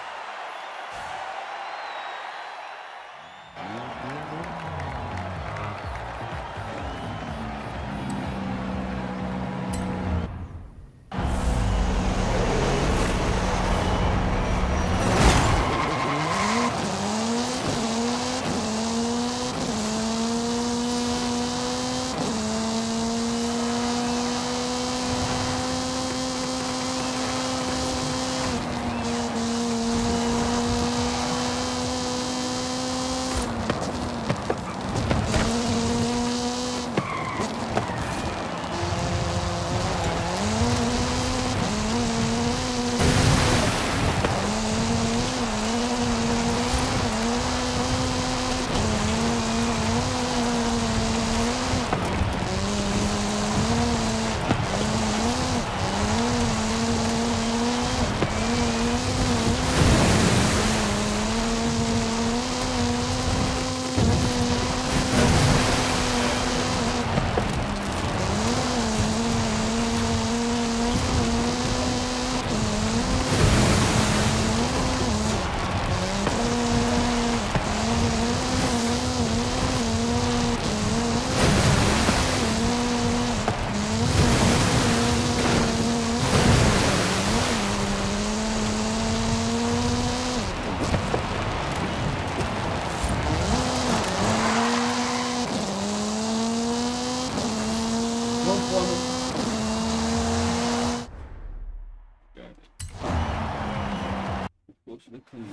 Go to the clean.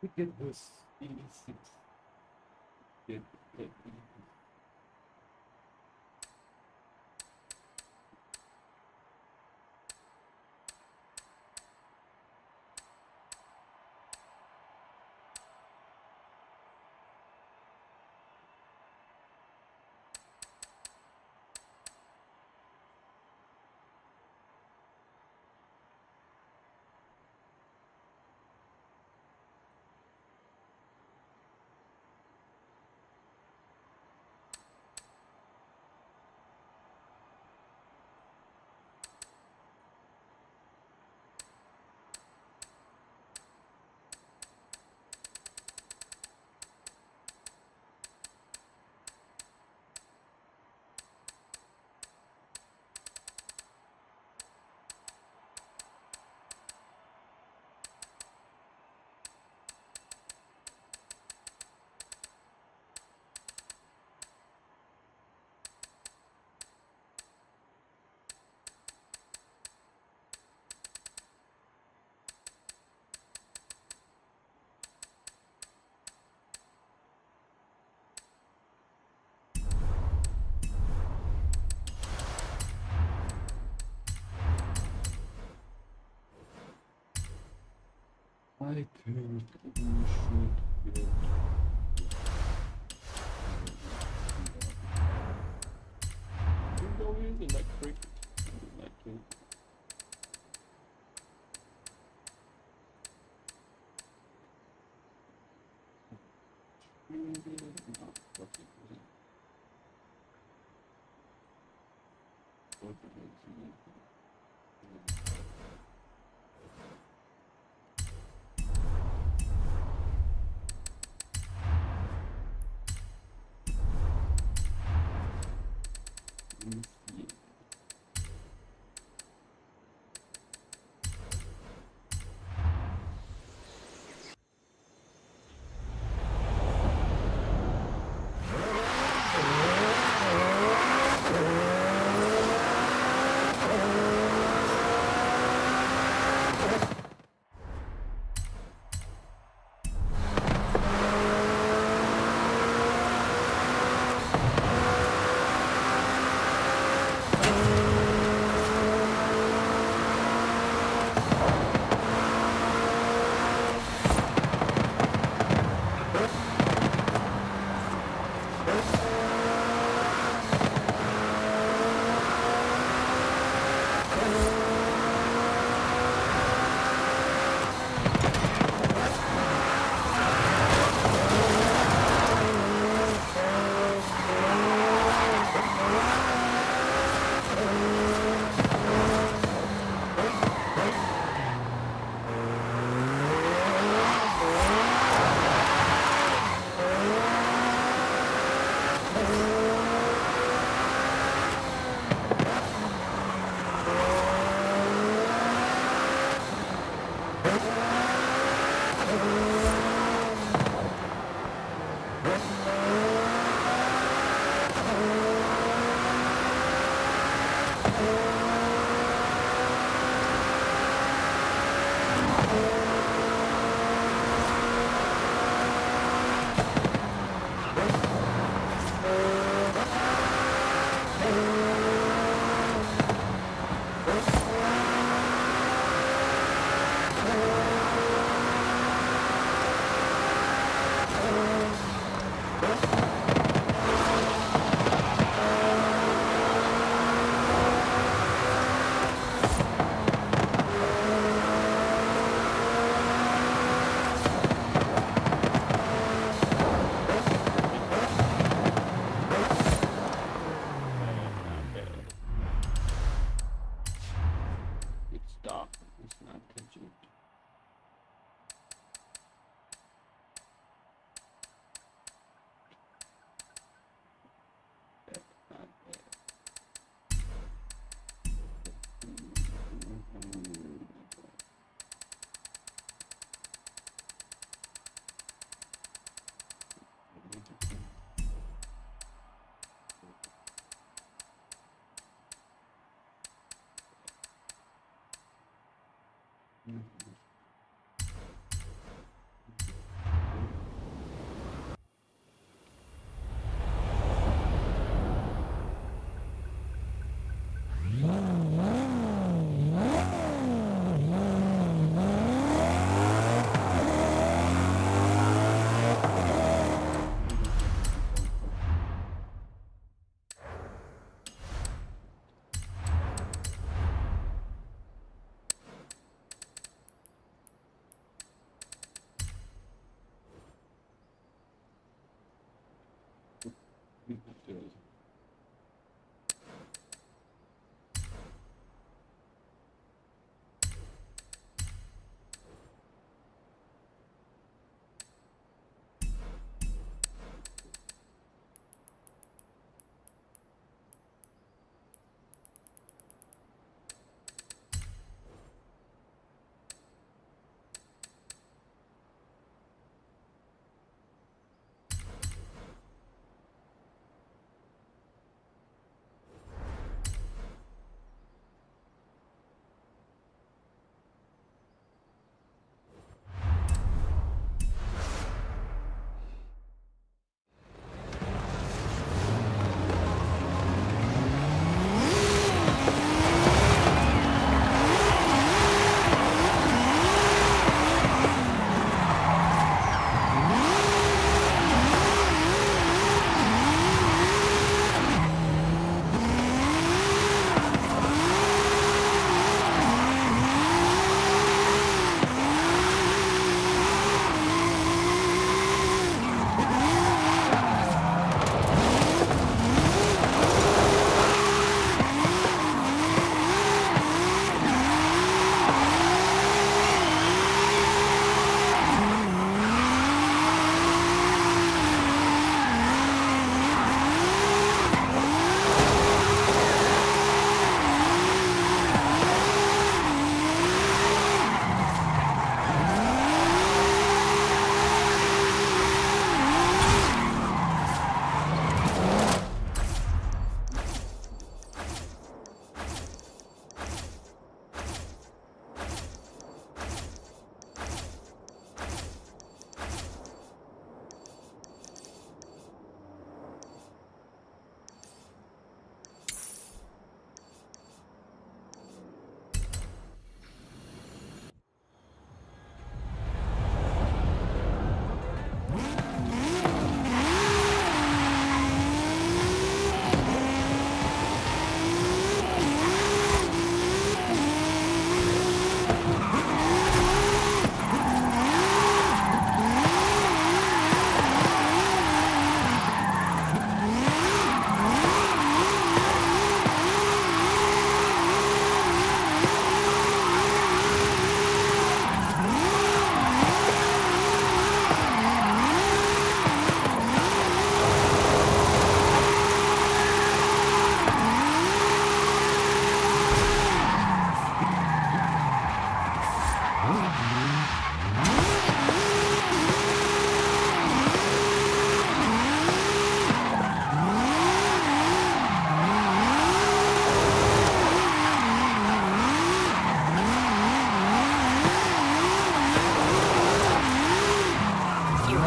Get this 86. Get. I think we should get. Window is electric. Electric. No, what's it? What's it?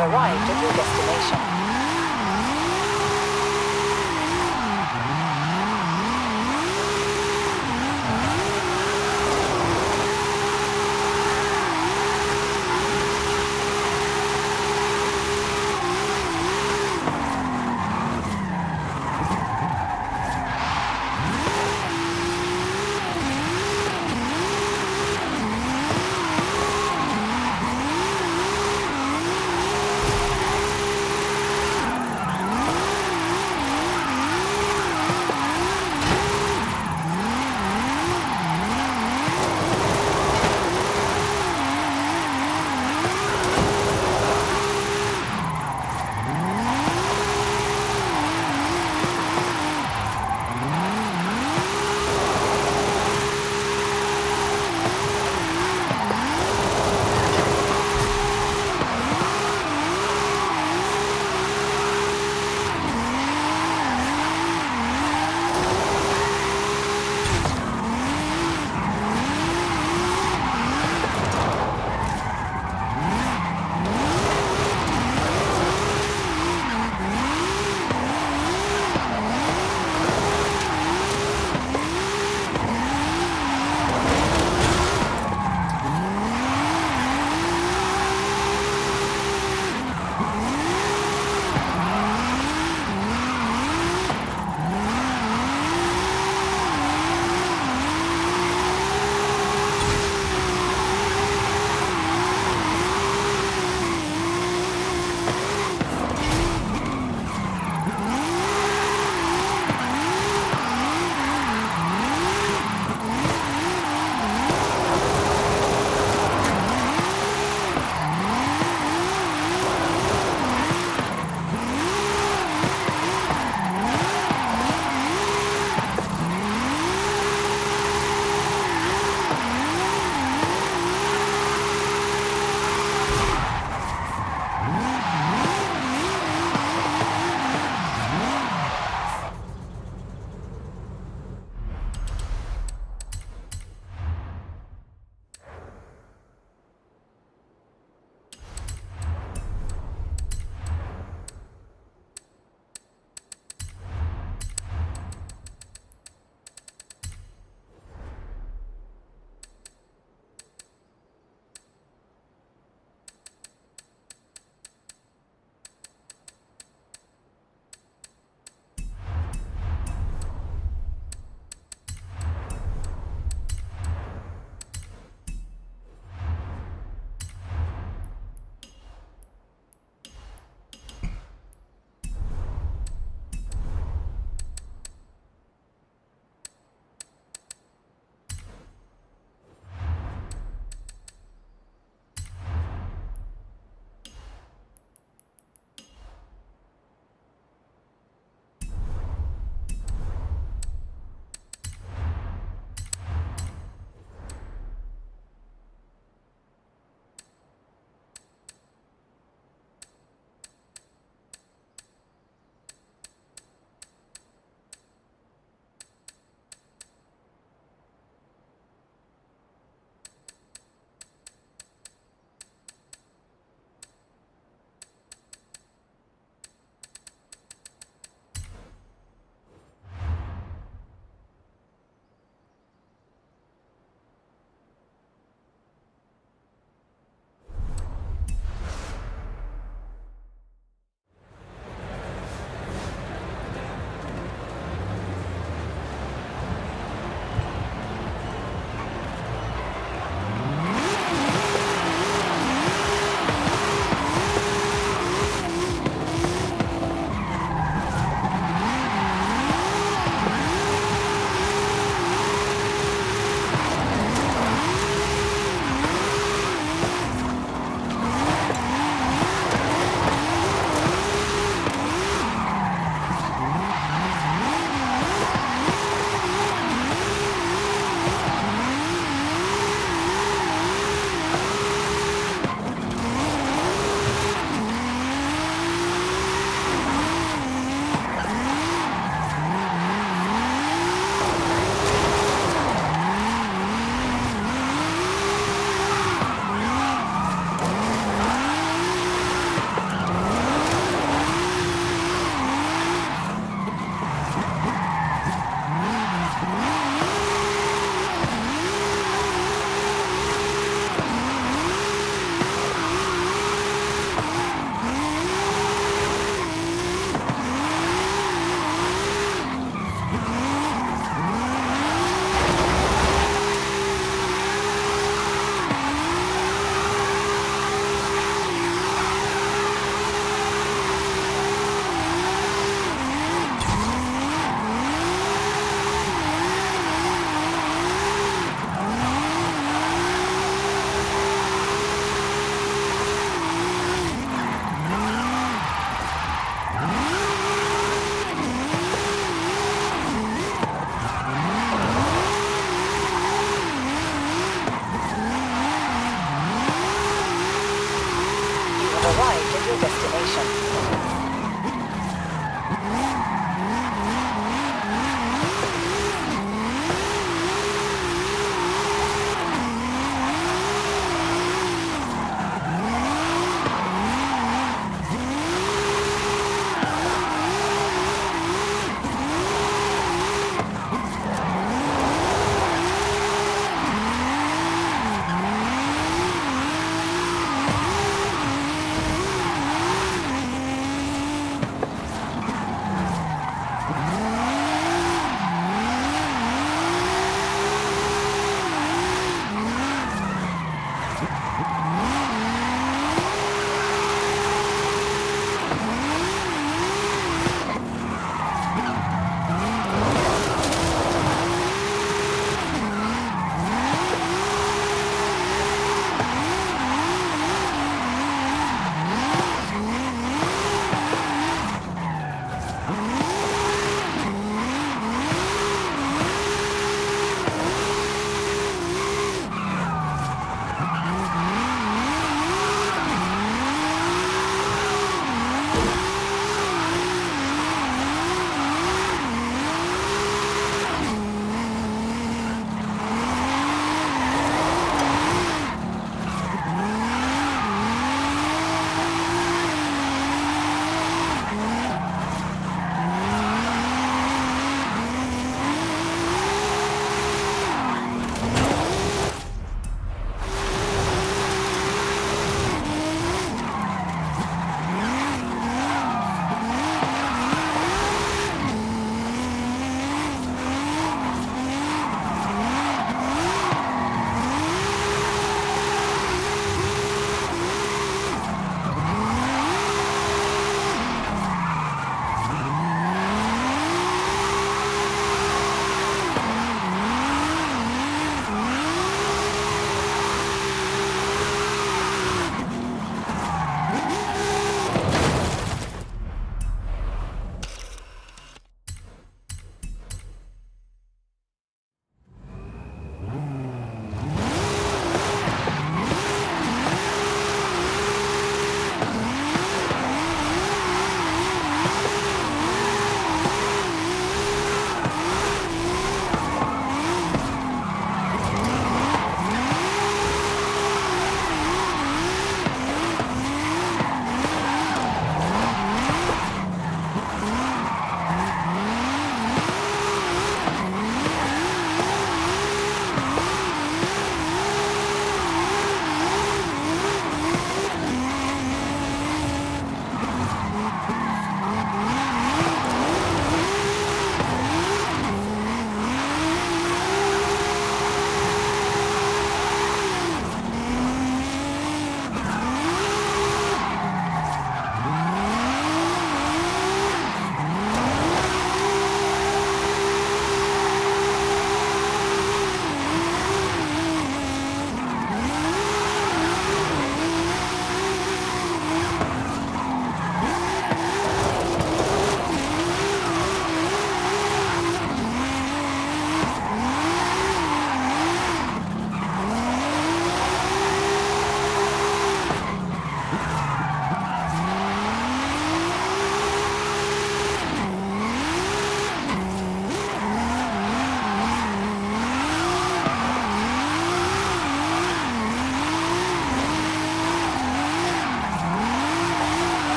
arrived at your destination.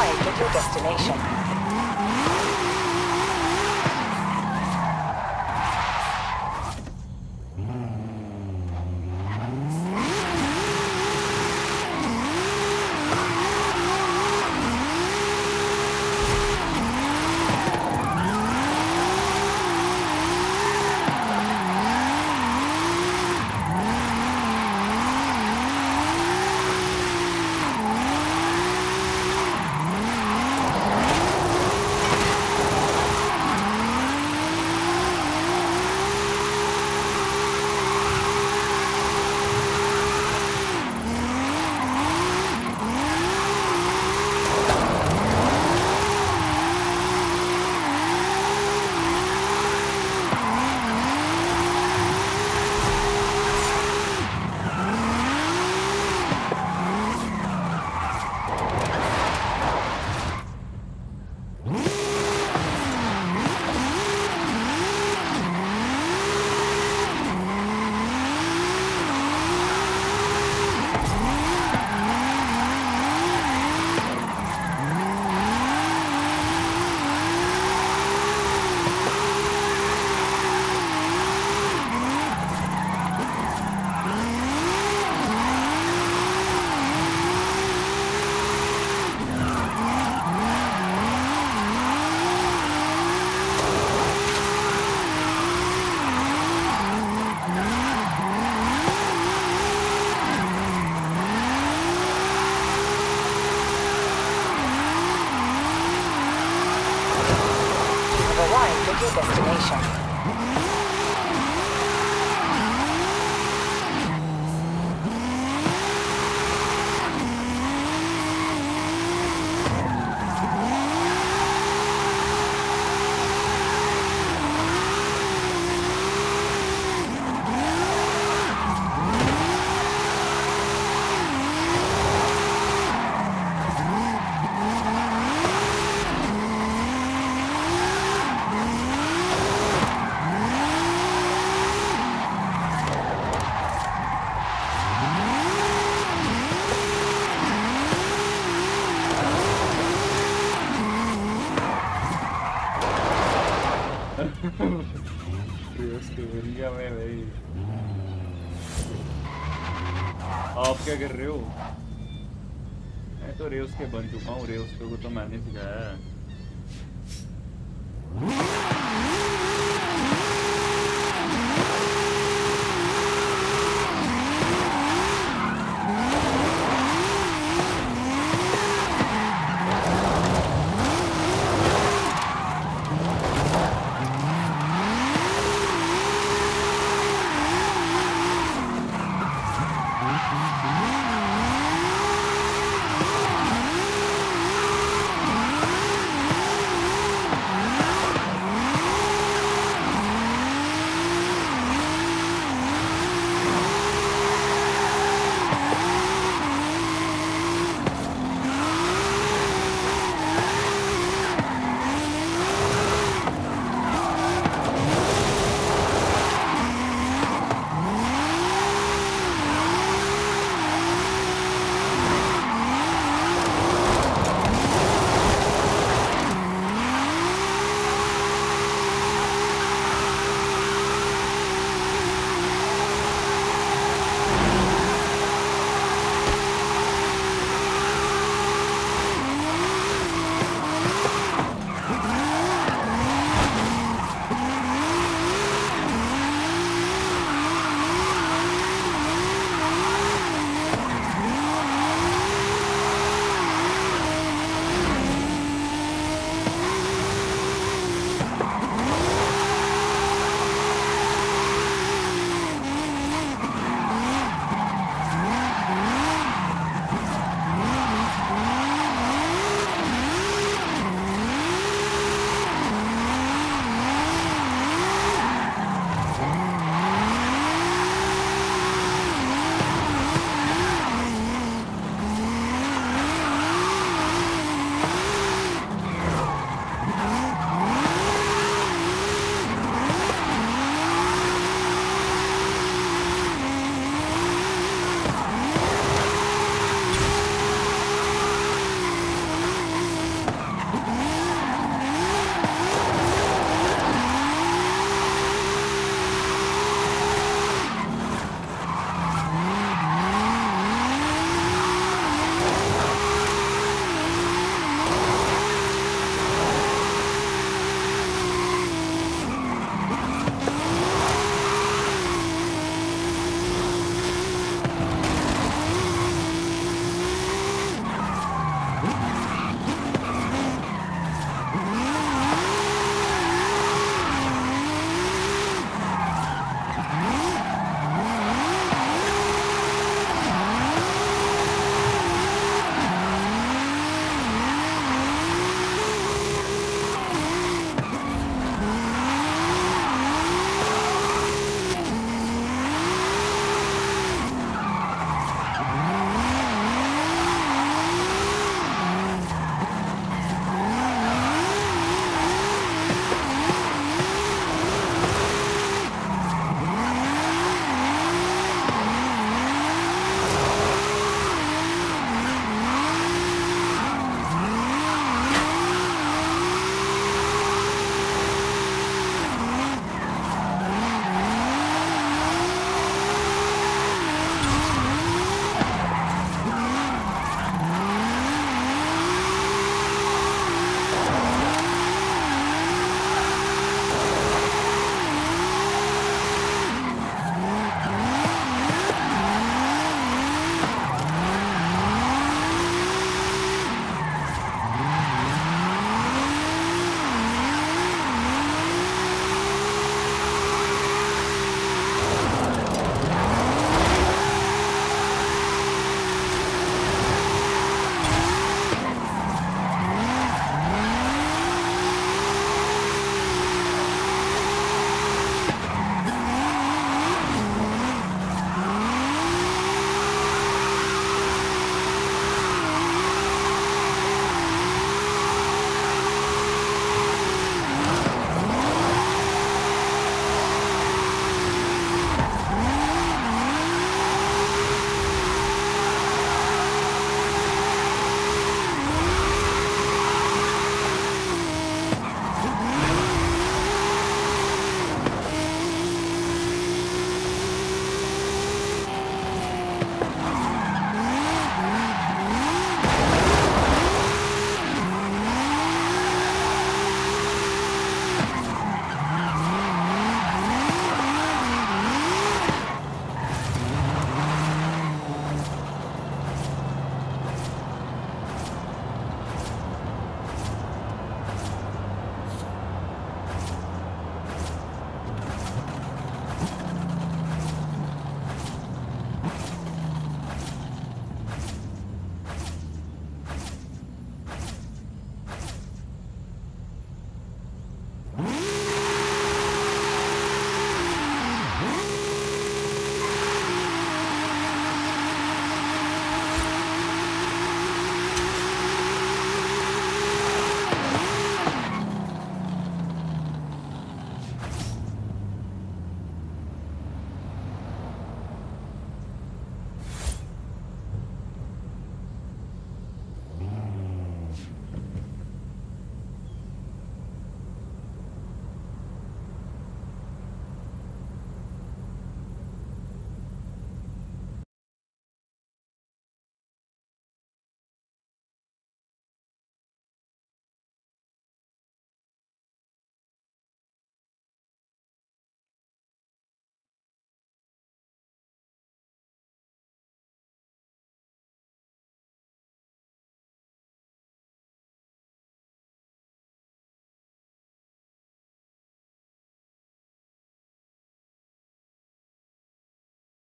arrived at your destination. Arrived at your destination. Race के बन गया मैं भाई। आप क्या कर रहे हो? मैं तो रेस के बन चुका हूँ। रेस को तो मैंने सिखाया है।